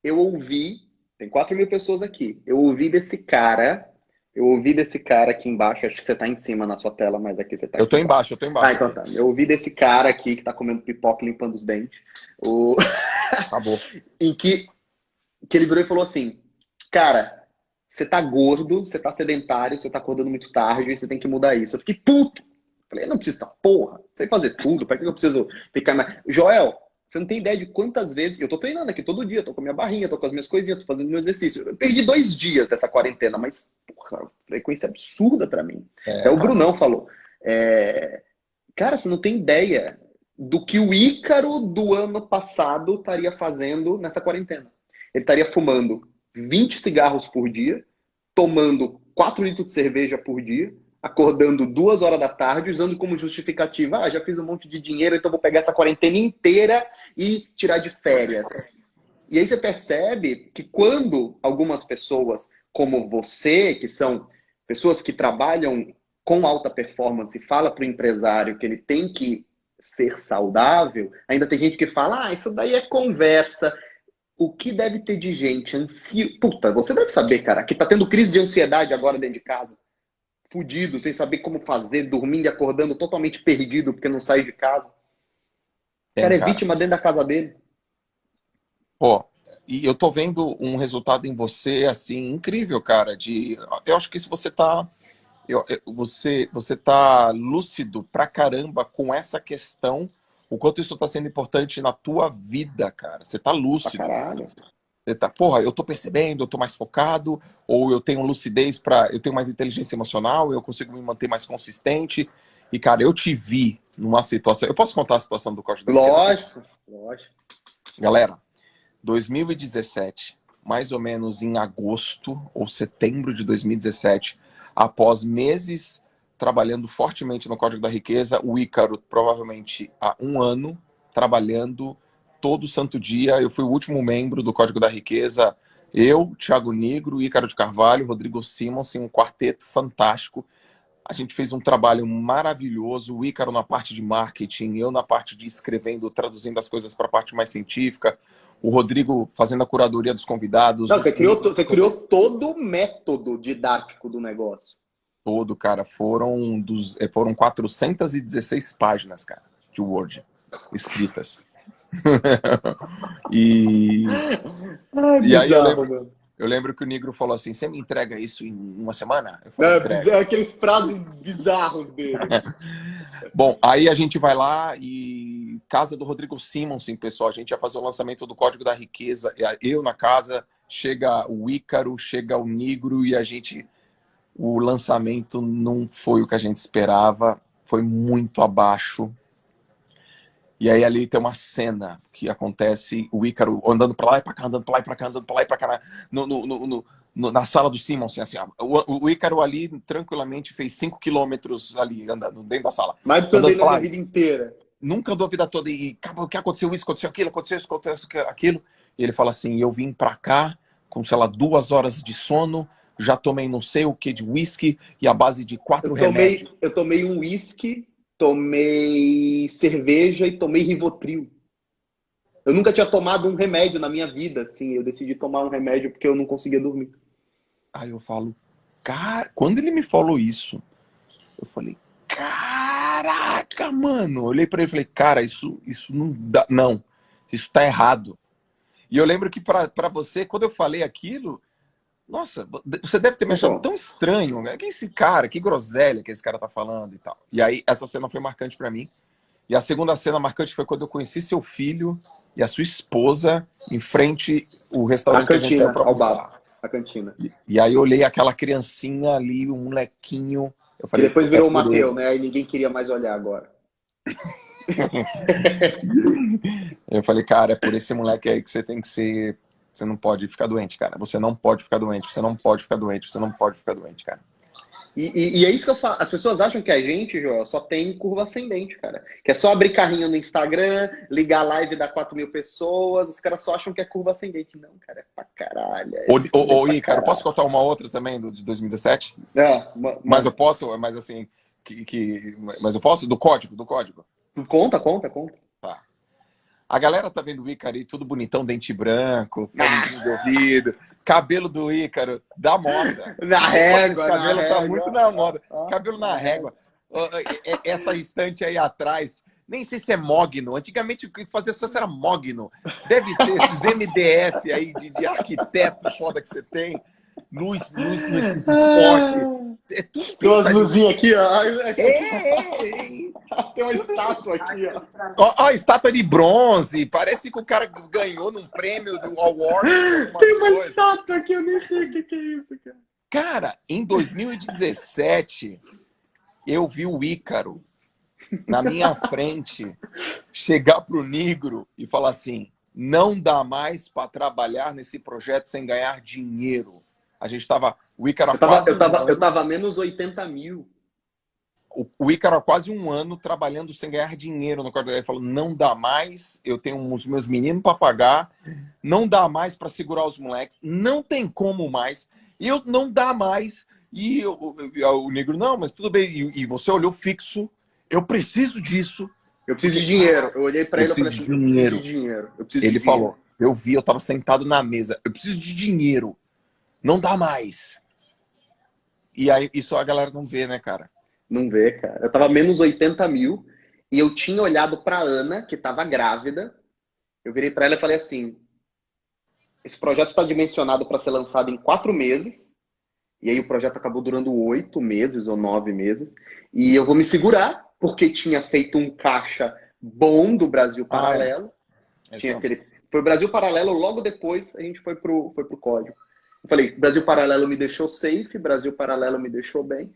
Speaker 1: Eu ouvi, tem 4 mil pessoas aqui. Eu ouvi desse cara aqui embaixo, acho que você tá em cima na sua tela, mas aqui você tá
Speaker 2: Eu
Speaker 1: aqui
Speaker 2: tô
Speaker 1: embaixo.
Speaker 2: embaixo, eu tô embaixo
Speaker 1: Então
Speaker 2: aqui.
Speaker 1: tá. Eu ouvi desse cara aqui que tá comendo pipoca e limpando os dentes. O...
Speaker 2: Acabou.
Speaker 1: em que ele virou e falou assim, cara, você tá gordo, você tá sedentário, você tá acordando muito tarde, você tem que mudar isso. Eu fiquei puto. Falei, eu não preciso estar porra, sei fazer tudo, pra que eu preciso ficar mais... Joel, você não tem ideia de quantas vezes... Eu tô treinando aqui todo dia, tô com a minha barrinha, tô com as minhas coisinhas, tô fazendo meu exercício. Eu perdi 2 dias dessa quarentena, mas, porra, frequência absurda pra mim. Até
Speaker 2: É,
Speaker 1: o
Speaker 2: cara,
Speaker 1: Brunão falou. Cara, você não tem ideia do que o Ícaro do ano passado estaria fazendo nessa quarentena. Ele estaria fumando 20 cigarros por dia, tomando 4 litros de cerveja por dia, acordando 2 horas da tarde, usando como justificativa, já fiz um monte de dinheiro, então vou pegar essa quarentena inteira e tirar de férias. E aí você percebe que quando algumas pessoas como você, que são pessoas que trabalham com alta performance, fala para o empresário que ele tem que ser saudável, ainda tem gente que fala, isso daí é conversa. O que deve ter de gente ansiosa? Puta, você deve saber, cara, que tá tendo crise de ansiedade agora dentro de casa. Fudido, sem saber como fazer, dormindo e acordando totalmente perdido porque não sai de casa. O
Speaker 2: tem,
Speaker 1: cara é
Speaker 2: cara.
Speaker 1: vítima dentro da casa dele.
Speaker 2: Pô, e eu tô vendo um resultado em você, assim, incrível, cara, eu acho que se você tá, você tá lúcido pra caramba com essa questão, o quanto isso tá sendo importante na tua vida, cara. Você tá
Speaker 1: Pra
Speaker 2: lúcido.
Speaker 1: caralho.
Speaker 2: Você tá, porra, eu tô percebendo, eu tô mais focado, ou eu tenho lucidez eu tenho mais inteligência emocional, eu consigo me manter mais consistente. E, cara, eu te vi numa situação, eu posso contar a situação do Código da Riqueza aqui?
Speaker 1: Lógico, lógico.
Speaker 2: Galera, 2017, mais ou menos em agosto ou setembro de 2017, após meses trabalhando fortemente no Código da Riqueza, o Ícaro, provavelmente há um ano, trabalhando todo santo dia. Eu fui o último membro do Código da Riqueza. Eu, Thiago Negro, Ícaro de Carvalho, Rodrigo Simonsen, um quarteto fantástico. A gente fez um trabalho maravilhoso, o Ícaro na parte de marketing, eu na parte de escrevendo, traduzindo as coisas para a parte mais científica, o Rodrigo fazendo a curadoria dos convidados,
Speaker 1: Não,
Speaker 2: o Negro
Speaker 1: você criou todo o método didático do negócio.
Speaker 2: todo, cara. Foram 416 páginas, cara, de Word escritas. e,
Speaker 1: Ai,
Speaker 2: e aí
Speaker 1: bizarro, mano.
Speaker 2: eu lembro que o Negro falou assim: você me entrega isso em uma semana? Eu falei, entrega.
Speaker 1: Aqueles prazos bizarros dele.
Speaker 2: Bom, aí a gente vai lá e casa do Rodrigo Simonsen, pessoal. A gente ia fazer o lançamento do Código da Riqueza. Eu na casa, chega o Ícaro, chega o Negro e o lançamento não foi o que a gente esperava. Foi muito abaixo. E aí ali tem uma cena que acontece, o Ícaro andando pra lá e pra cá, andando pra lá e pra cá, andando pra lá e pra cá, na sala do Simonsen, assim, ó. O Ícaro ali tranquilamente fez 5 quilômetros ali, andando dentro da sala.
Speaker 1: Mais do que eu andei
Speaker 2: Andando
Speaker 1: na
Speaker 2: pra
Speaker 1: minha
Speaker 2: lá.
Speaker 1: vida inteira.
Speaker 2: Nunca andou a vida toda e o que aconteceu isso, aconteceu isso, aconteceu aquilo. E ele fala assim, eu vim pra cá com, sei lá, 2 horas de sono, já tomei não sei o que de whisky e a base de 4 remédios.
Speaker 1: Eu tomei um whisky, tomei cerveja e tomei Rivotril. Eu nunca tinha tomado um remédio na minha vida, assim. Eu decidi tomar um remédio porque eu não conseguia dormir.
Speaker 2: Aí eu falo, cara, quando ele me falou isso, eu falei, caraca, mano. Eu olhei pra ele e falei, cara, isso não dá, não, isso tá errado. E eu lembro que pra você, quando eu falei aquilo, nossa, você deve ter me achado
Speaker 1: Então,
Speaker 2: tão estranho, né? Que esse cara, que groselha que esse cara tá falando e tal. E aí, essa cena foi marcante pra mim. E a segunda cena marcante foi quando eu conheci seu filho e a sua esposa em frente ao
Speaker 1: a
Speaker 2: restaurante que a gente saiu
Speaker 1: cantina,
Speaker 2: pra
Speaker 1: ao bar.
Speaker 2: almoçar.
Speaker 1: A cantina.
Speaker 2: E aí eu olhei aquela criancinha ali, um molequinho. Eu
Speaker 1: Que
Speaker 2: falei,
Speaker 1: depois
Speaker 2: é
Speaker 1: virou o
Speaker 2: por
Speaker 1: Mateu,
Speaker 2: ele.
Speaker 1: né? Aí ninguém queria mais olhar agora.
Speaker 2: Eu falei, cara, é por esse moleque aí que você tem que ser. Você não pode ficar doente, cara. Você não pode ficar doente, você não pode ficar doente, você não pode ficar doente, cara.
Speaker 1: E é isso que eu falo. As pessoas acham que a gente, Joel, só tem curva ascendente, cara. Que é só abrir carrinho no Instagram, ligar a live da 4.000 pessoas. Os caras só acham que é curva ascendente. Não, cara, é pra caralho. É fuder pra
Speaker 2: Ícaro, posso
Speaker 1: caralho.
Speaker 2: contar uma outra também de 2017? Mas eu
Speaker 1: Mano.
Speaker 2: posso, mas assim, mas eu posso? Do código.
Speaker 1: Conta, conta, conta.
Speaker 2: Tá. A galera tá vendo o Ícaro aí, tudo bonitão, dente branco, fonezinho de
Speaker 1: Ah,
Speaker 2: ouvido, cabelo do Ícaro, da moda.
Speaker 1: na
Speaker 2: Esse
Speaker 1: régua, na
Speaker 2: cabelo tá muito
Speaker 1: régua.
Speaker 2: na moda.
Speaker 1: Ó,
Speaker 2: Cabelo na
Speaker 1: na régua.
Speaker 2: régua. Essa estante aí atrás, nem sei se é mogno. Antigamente o que fazia sucesso era mogno. Deve ser esses MDF aí de arquiteto foda que você tem. nesses esportes. É tudo
Speaker 3: Tem umas
Speaker 2: pensadinho.
Speaker 3: luzinhas aqui, ó.
Speaker 2: É.
Speaker 3: Tem uma estátua aqui, ó.
Speaker 2: Ó, estátua de bronze. Parece que o cara ganhou num prêmio do Award de alguma
Speaker 3: Tem uma
Speaker 2: coisa.
Speaker 3: estátua aqui, eu nem sei o que é isso, cara.
Speaker 2: Cara, em 2017, eu vi o Ícaro na minha frente chegar pro Negro e falar assim: não dá mais para trabalhar nesse projeto sem ganhar dinheiro. A gente tava. O Ícaro há quase
Speaker 3: Eu tava menos 80 mil.
Speaker 2: O Ícaro há quase um ano trabalhando sem ganhar dinheiro no quarto dele. Ele falou: não dá mais, eu tenho os meus meninos para pagar, não dá mais para segurar os moleques, não tem como mais, eu não dá mais. E o Negro, não, mas tudo bem. E você olhou fixo, eu preciso disso.
Speaker 3: Eu preciso de dinheiro. Eu olhei pra ele e falei assim,
Speaker 2: eu preciso de
Speaker 3: dinheiro. Eu preciso
Speaker 2: Ele
Speaker 3: de
Speaker 2: falou,
Speaker 3: dinheiro.
Speaker 2: eu vi, eu tava sentado na mesa, eu preciso de dinheiro, não dá mais. E aí, isso a galera não vê, né, cara?
Speaker 3: Não vê, cara. Eu tava menos 80 mil e eu tinha olhado pra Ana, que tava grávida. Eu virei pra ela e falei assim, esse projeto está dimensionado para ser lançado em 4 meses. E aí o projeto acabou durando 8 meses ou 9 meses. E eu vou me segurar, porque tinha feito um caixa bom do Brasil Paralelo. Tinha aquele... Foi o Brasil Paralelo, logo depois a gente foi pro código. Eu falei, Brasil Paralelo me deixou safe, Brasil Paralelo me deixou bem.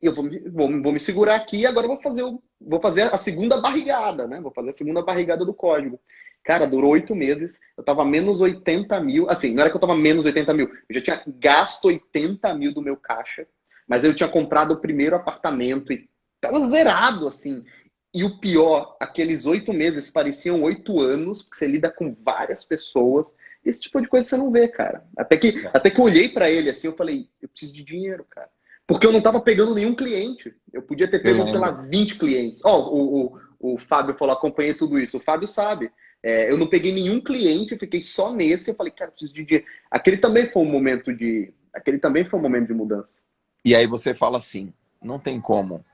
Speaker 3: Eu vou me segurar aqui e agora eu vou fazer a segunda barrigada, né? Vou fazer a segunda barrigada do código. Cara, durou 8 meses, eu tava menos 80 mil. Assim, não era que eu tava menos 80 mil, eu já tinha gasto 80 mil do meu caixa, mas eu tinha comprado o primeiro apartamento e tava zerado, assim. E o pior, aqueles 8 meses pareciam 8 anos, porque você lida com várias pessoas. Esse tipo de coisa você não vê, cara. Até que eu olhei pra ele assim, eu falei, eu preciso de dinheiro, cara. Porque eu não tava pegando nenhum cliente. Eu podia ter pego, sei lá, 20 clientes. O Fábio falou, acompanhei tudo isso. O Fábio sabe. Eu não peguei nenhum cliente, eu fiquei só nesse. Eu falei, cara, eu preciso de dinheiro. Aquele também foi um momento de mudança.
Speaker 2: E aí você fala assim, não tem como.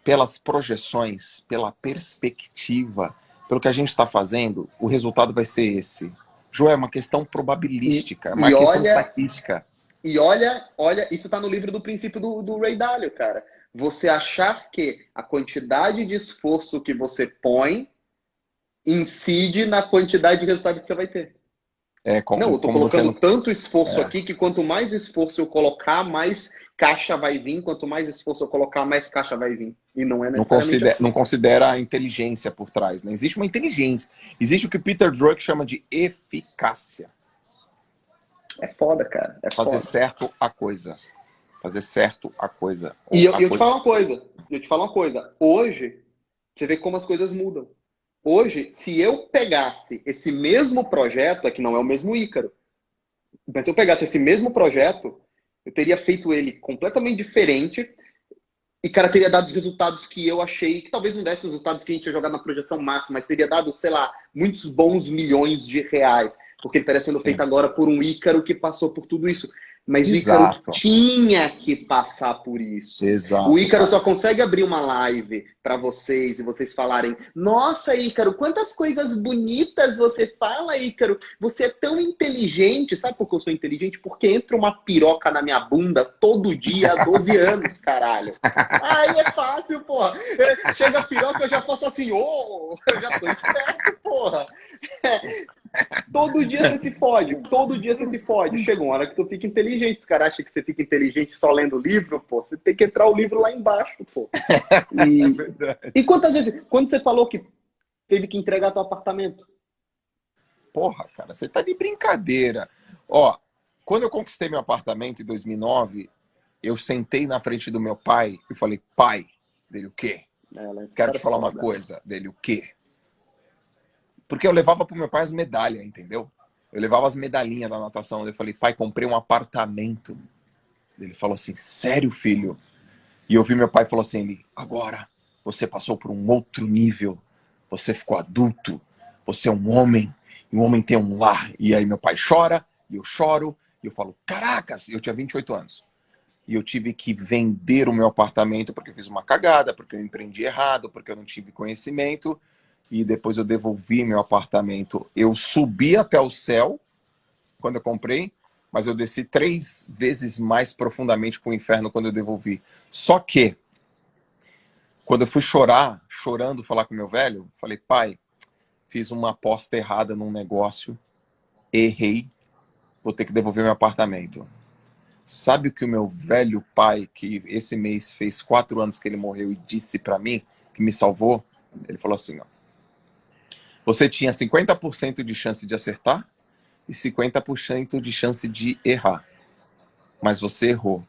Speaker 2: Pelas projeções, pela perspectiva, pelo que a gente está fazendo, o resultado vai ser esse. João, é uma questão probabilística, é uma questão estatística.
Speaker 3: E olha, isso está no livro do princípio do Ray Dalio, cara. Você achar que a quantidade de esforço que você põe incide na quantidade de resultado que você vai ter. Não, eu estou colocando tanto esforço aqui que quanto mais esforço eu colocar, mais caixa vai vir. Quanto mais esforço eu colocar, mais caixa vai vir. E não é necessariamente assim.
Speaker 2: Não considera a inteligência por trás, né? Existe uma inteligência. Existe o que Peter Drucker chama de eficácia.
Speaker 3: É foda, cara. É
Speaker 2: fazer
Speaker 3: foda.
Speaker 2: certo a coisa. Fazer certo a coisa.
Speaker 3: E eu te falo uma coisa. Hoje, você vê como as coisas mudam. Hoje, se eu pegasse esse mesmo projeto, é que não é o mesmo Ícaro, mas se eu pegasse esse mesmo projeto, eu teria feito ele completamente diferente e, cara, teria dado os resultados que eu achei, que talvez não desse os resultados que a gente ia jogar na projeção máxima, mas teria dado, sei lá, muitos bons milhões de reais, porque ele estaria sendo feito agora por um Ícaro que passou por tudo isso. Mas
Speaker 2: Exato.
Speaker 3: O Ícaro tinha que passar por isso.
Speaker 2: Exato,
Speaker 3: o Ícaro só consegue abrir uma live para vocês e vocês falarem: nossa, Ícaro, quantas coisas bonitas você fala, Ícaro. Você é tão inteligente. Sabe por que eu sou inteligente? Porque entra uma piroca na minha bunda todo dia há 12 anos, caralho. Aí é fácil, porra. Chega a piroca, eu já faço assim, eu já tô esperto, porra. Todo dia você se fode, todo dia você se fode. Chega uma hora que tu fica inteligente. Os caras acham que você fica inteligente só lendo livro, pô. Você tem que entrar o livro lá embaixo, pô. E quantas vezes, quando você falou que teve que entregar teu apartamento?
Speaker 2: Porra, cara, você tá de brincadeira. Ó, quando eu conquistei meu apartamento em 2009, eu sentei na frente do meu pai e falei: pai, dele o quê? Quero te falar uma coisa. Dele o quê? Porque eu levava pro meu pai as medalhas, entendeu? Eu levava as medalhinhas da natação. Eu falei: pai, comprei um apartamento. Ele falou assim: sério, filho? E eu vi meu pai falou assim: agora você passou por um outro nível. Você ficou adulto. Você é um homem. E um homem tem um lar. E aí meu pai chora, e eu choro. E eu falo: caracas! Eu tinha 28 anos. E eu tive que vender o meu apartamento porque eu fiz uma cagada, porque eu empreendi errado, porque eu não tive conhecimento. E depois eu devolvi meu apartamento. Eu subi até o céu quando eu comprei, mas eu desci 3 vezes mais profundamente para o inferno quando eu devolvi. Só que, quando eu fui chorando, falar com meu velho, falei, pai, fiz uma aposta errada num negócio, errei, vou ter que devolver meu apartamento. Sabe o que o meu velho pai, que esse mês fez 4 anos que ele morreu, e disse para mim, que me salvou? Ele falou assim, ó, você tinha 50% de chance de acertar e 50% de chance de errar. Mas você errou.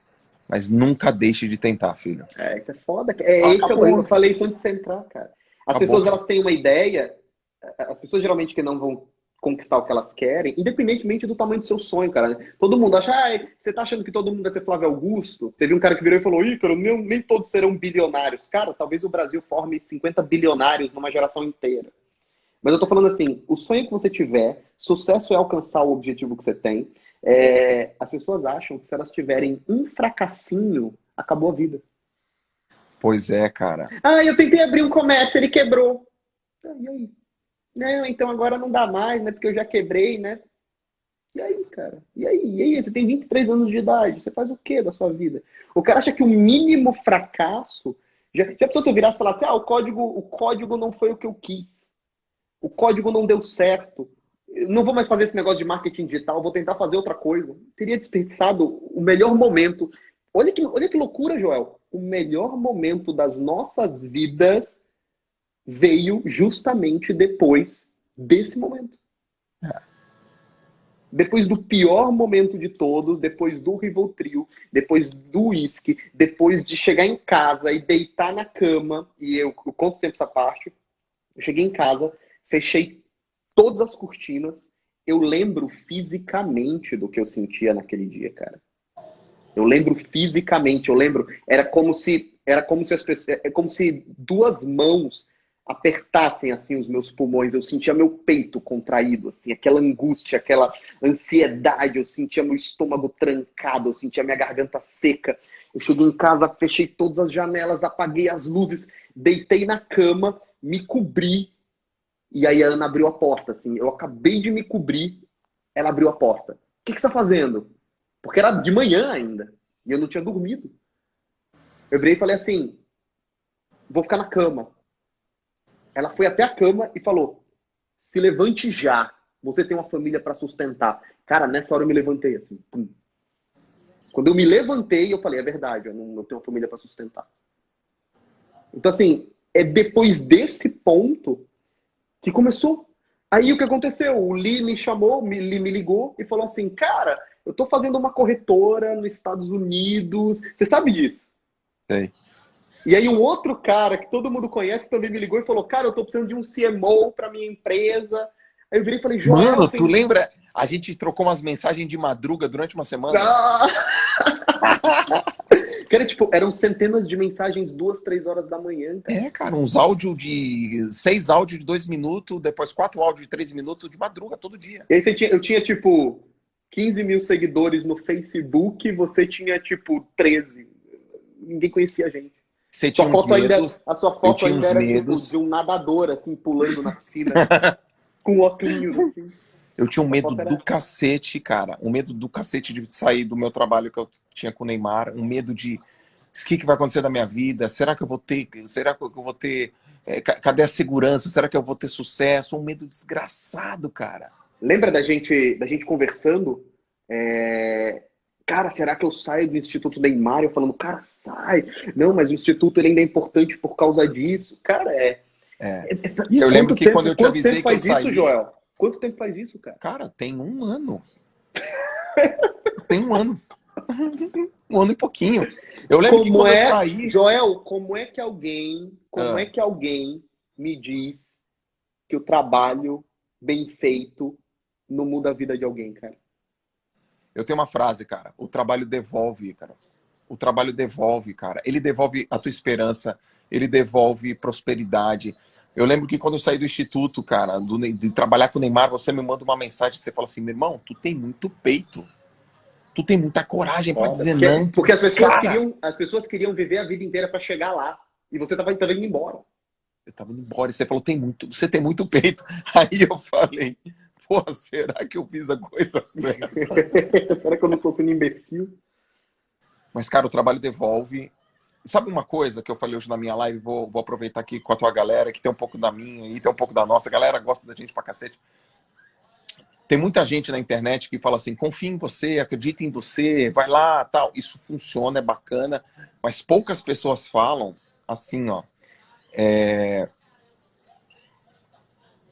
Speaker 2: Mas nunca deixe de tentar, filho.
Speaker 3: Isso é foda. Eu
Speaker 2: Acabou.
Speaker 3: falei isso antes de você entrar, cara. As
Speaker 2: Acabou,
Speaker 3: pessoas,
Speaker 2: cara.
Speaker 3: elas têm uma ideia, as pessoas geralmente que não vão conquistar o que elas querem, independentemente do tamanho do seu sonho, cara. Todo mundo acha, você tá achando que todo mundo vai ser Flávio Augusto? Teve um cara que virou e falou, Ícaro, nem todos serão bilionários. Cara, talvez o Brasil forme 50 bilionários numa geração inteira. Mas eu tô falando assim, o sonho que você tiver, sucesso é alcançar o objetivo que você tem. As pessoas acham que se elas tiverem um fracassinho, acabou a vida.
Speaker 2: Pois é, cara.
Speaker 3: Eu tentei abrir um comércio, ele quebrou. E aí? Não, então agora não dá mais, né? Porque eu já quebrei, né? E aí, cara? E aí? Você tem 23 anos de idade, você faz o quê da sua vida? O cara acha que o mínimo fracasso... Já pensou se eu virasse e falasse, o código não foi o que eu quis. O código não deu certo. Eu não vou mais fazer esse negócio de marketing digital, vou tentar fazer outra coisa. Teria desperdiçado o melhor momento. Olha que loucura, Joel. O melhor momento das nossas vidas veio justamente depois desse momento. Depois do pior momento de todos, depois do Rivotril, depois do uísque, depois de chegar em casa e deitar na cama, e eu conto sempre essa parte, eu cheguei em casa, fechei todas as cortinas, eu lembro fisicamente do que eu sentia naquele dia, cara. Eu lembro fisicamente, era como se as pessoas, é como se 2 mãos apertassem assim os meus pulmões, eu sentia meu peito contraído, assim, aquela angústia, aquela ansiedade, eu sentia meu estômago trancado, eu sentia minha garganta seca. Eu cheguei em casa, fechei todas as janelas, apaguei as luzes, deitei na cama, me cobri, e aí a Ana abriu a porta, assim, eu acabei de me cobrir, ela abriu a porta. O que você está fazendo? Porque era de manhã ainda, e eu não tinha dormido. Eu virei e falei assim, vou ficar na cama. Ela foi até a cama e falou, se levante já, você tem uma família para sustentar. Cara, nessa hora eu me levantei assim. Pum. Quando eu me levantei, eu falei, é verdade, eu não tenho uma família para sustentar. Então assim, é depois desse ponto que começou. Aí o que aconteceu? O Lee me chamou, me ligou e falou assim, cara, eu tô fazendo uma corretora nos Estados Unidos. Você sabe disso?
Speaker 2: Sei.
Speaker 3: E aí um outro cara que todo mundo conhece também me ligou e falou, cara, eu tô precisando de um CMO para minha empresa. Aí eu virei e falei, Joel,
Speaker 2: Mano, tu lembra? A gente trocou umas mensagens de madruga durante uma semana.
Speaker 3: Cara, tipo, eram centenas de mensagens 2, 3 horas da manhã, cara.
Speaker 2: Cara, uns áudios 6 áudios de 2 minutos, depois 4 áudios de 3 minutos de madruga, todo dia.
Speaker 3: E aí eu tinha, tipo, 15 mil seguidores no Facebook, você tinha, tipo, 13. Ninguém conhecia a gente.
Speaker 2: Você tinha uns medos,
Speaker 3: a sua foto ainda era,
Speaker 2: medos.
Speaker 3: tipo, de um nadador, assim, pulando na piscina, com óculos, assim.
Speaker 2: Eu tinha um medo do cacete, cara. Um medo do cacete de sair do meu trabalho que eu tinha com o Neymar. Um medo de... O que vai acontecer na minha vida? Será que eu vou ter... Cadê a segurança? Será que eu vou ter sucesso? Um medo desgraçado, cara.
Speaker 3: Lembra da gente conversando? Cara, será que eu saio do Instituto Neymar? Eu falando, cara, sai. Não, mas o Instituto ele ainda é importante por causa disso. Cara,
Speaker 2: E eu lembro que quando eu te avisei que eu saí...
Speaker 3: Quanto tempo faz isso, Joel? Quanto tempo faz isso, cara?
Speaker 2: Cara, tem 1 ano. Tem 1 ano. 1 ano e pouquinho. Eu lembro que quando eu saí...
Speaker 3: Joel, como é que alguém me diz que o trabalho bem feito não muda a vida de alguém, cara?
Speaker 2: Eu tenho uma frase, cara. O trabalho devolve, cara. O trabalho devolve, cara. Ele devolve a tua esperança. Ele devolve prosperidade. Eu lembro que quando eu saí do instituto, cara, de trabalhar com o Neymar, você me manda uma mensagem, você fala assim, meu irmão, tu tem muito peito. Tu tem muita coragem pra dizer não.
Speaker 3: Porque as pessoas queriam viver a vida inteira pra chegar lá. E você tava indo embora.
Speaker 2: Eu tava indo embora e você falou, você tem muito peito. Aí eu falei, Porra, será que eu fiz a coisa certa?
Speaker 3: Será que eu não tô sendo imbecil?
Speaker 2: Mas, cara, o trabalho devolve. Sabe uma coisa que eu falei hoje na minha live? Vou aproveitar aqui com a tua galera, que tem um pouco da minha e tem um pouco da nossa. A galera gosta da gente pra cacete. Tem muita gente na internet que fala assim, confia em você, acredita em você, vai lá, tal. Isso funciona, é bacana. Mas poucas pessoas falam assim, ó.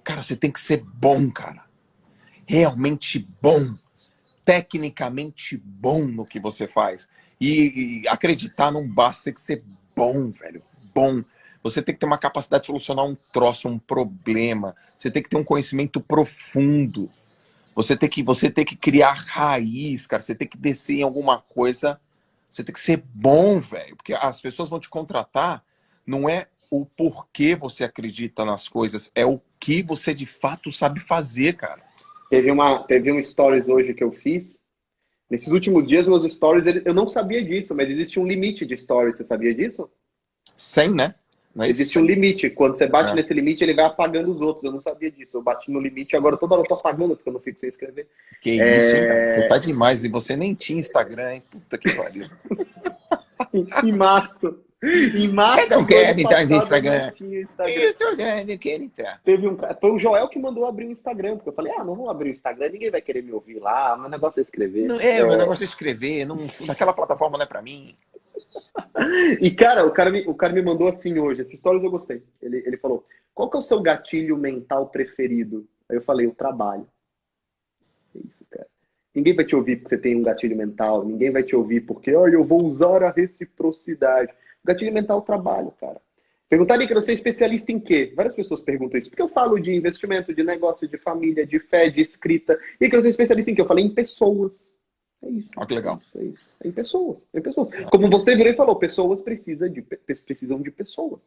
Speaker 2: Cara, você tem que ser bom, cara. Realmente bom. Tecnicamente bom no que você faz. E acreditar não basta, você tem que ser bom, velho. Bom. Você tem que ter uma capacidade de solucionar um troço, um problema. Você tem que ter um conhecimento profundo. Você tem que criar raiz, cara. Você tem que descer em alguma coisa. Você tem que ser bom, velho. Porque as pessoas vão te contratar, não é o porquê você acredita nas coisas, é o que você de fato sabe fazer, cara.
Speaker 3: Teve um stories hoje que eu fiz. Nesses últimos dias, meus stories, eu não sabia disso, mas existe um limite de stories. Você sabia disso?
Speaker 2: 100, né? Não é isso?
Speaker 3: Existe um limite. Quando você bate
Speaker 2: É.
Speaker 3: nesse limite, ele vai apagando os outros. Eu não sabia disso. Eu bati no limite e agora toda hora eu tô apagando porque eu não fico sem escrever.
Speaker 2: Que isso, hein, cara? Você tá demais. E você nem tinha Instagram, hein? Puta que pariu.
Speaker 3: Em março. Em março
Speaker 2: Eu não quero
Speaker 3: do ano
Speaker 2: entrar no
Speaker 3: passado,
Speaker 2: Instagram.
Speaker 3: eu não tinha Instagram.
Speaker 2: Eu quero entrar.
Speaker 3: Foi o Joel que mandou abrir o Instagram, porque eu falei, não vou abrir o Instagram, ninguém vai querer me ouvir lá, meu negócio é escrever.
Speaker 2: Não, meu negócio é escrever. Não, naquela plataforma não é pra mim.
Speaker 3: E, cara, o cara me mandou assim hoje, essas histórias eu gostei. Ele falou, qual que é o seu gatilho mental preferido? Aí eu falei, o trabalho. É isso, cara. Ninguém vai te ouvir porque você tem um gatilho mental, ninguém vai te ouvir porque, eu vou usar a reciprocidade. O gatilho mental é o trabalho, cara. Perguntaria que você é especialista em quê? Várias pessoas perguntam isso. Porque eu falo de investimento, de negócio, de família, de fé, de escrita. E que eu sou especialista em quê? Eu falei em pessoas. É isso.
Speaker 2: Olha que legal.
Speaker 3: É isso. Em pessoas. Em pessoas. Como você virou e falou, pessoas precisam de pessoas.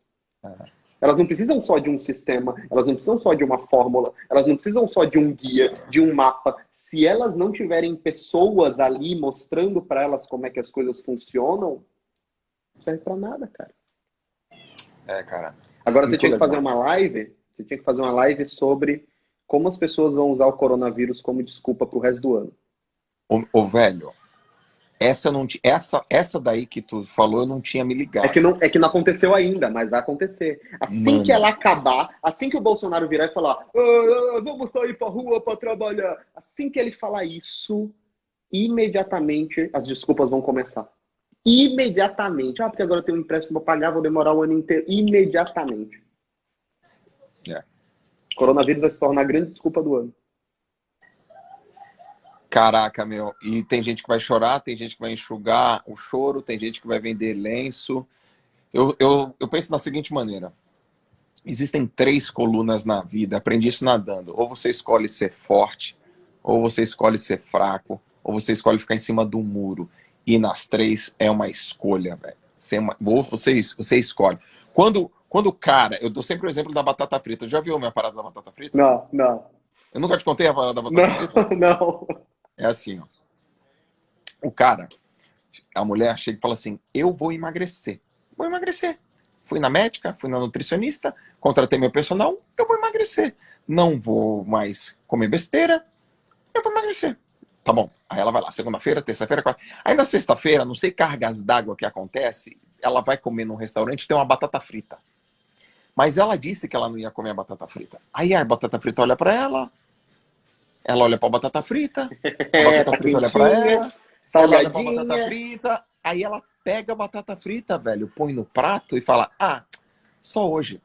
Speaker 3: Elas não precisam só de um sistema, elas não precisam só de uma fórmula, elas não precisam só de um guia, de um mapa. Se elas não tiverem pessoas ali mostrando para elas como é que as coisas funcionam, não serve para nada, cara.
Speaker 2: Cara.
Speaker 3: Agora
Speaker 2: Muito
Speaker 3: você tinha que fazer
Speaker 2: legal.
Speaker 3: uma live sobre como as pessoas vão usar o coronavírus como desculpa pro resto do ano.
Speaker 2: Ô, velho, essa daí que tu falou, eu não tinha me ligado.
Speaker 3: É que não aconteceu ainda, mas vai acontecer. Assim que ela acabar, assim que o Bolsonaro virar e falar vamos sair pra rua pra trabalhar, assim que ele falar isso, imediatamente as desculpas vão começar. Imediatamente. Porque agora eu tenho um empréstimo pra pagar, vou demorar o ano inteiro. Imediatamente. Coronavírus vai se tornar a grande desculpa do ano.
Speaker 2: Caraca, meu. E tem gente que vai chorar, tem gente que vai enxugar o choro, tem gente que vai vender lenço. Eu penso da seguinte maneira. Existem 3 colunas na vida. Aprendi isso nadando. Ou você escolhe ser forte, ou você escolhe ser fraco, ou você escolhe ficar em cima do muro. E nas 3 é uma escolha, velho. Você escolhe. Quando o cara... Eu dou sempre o exemplo da batata frita. Já viu a minha parada da batata frita?
Speaker 3: Não.
Speaker 2: Eu nunca te contei a parada da batata frita?
Speaker 3: Não.
Speaker 2: É assim, ó. O cara, a mulher chega e fala assim, eu vou emagrecer. Vou emagrecer. Fui na médica, fui na nutricionista, contratei meu personal, eu vou emagrecer. Não vou mais comer besteira, eu vou emagrecer. Tá bom. Aí ela vai lá, segunda-feira, terça-feira, quarta. Aí na sexta-feira, não sei cargas d'água que acontece, ela vai comer num restaurante e tem uma batata frita. Mas ela disse que ela não ia comer a batata frita. Aí a batata frita olha pra ela olha pra batata frita, a batata frita olha pra ela olha pra batata frita, aí ela pega a batata frita, velho, põe no prato e fala, só hoje.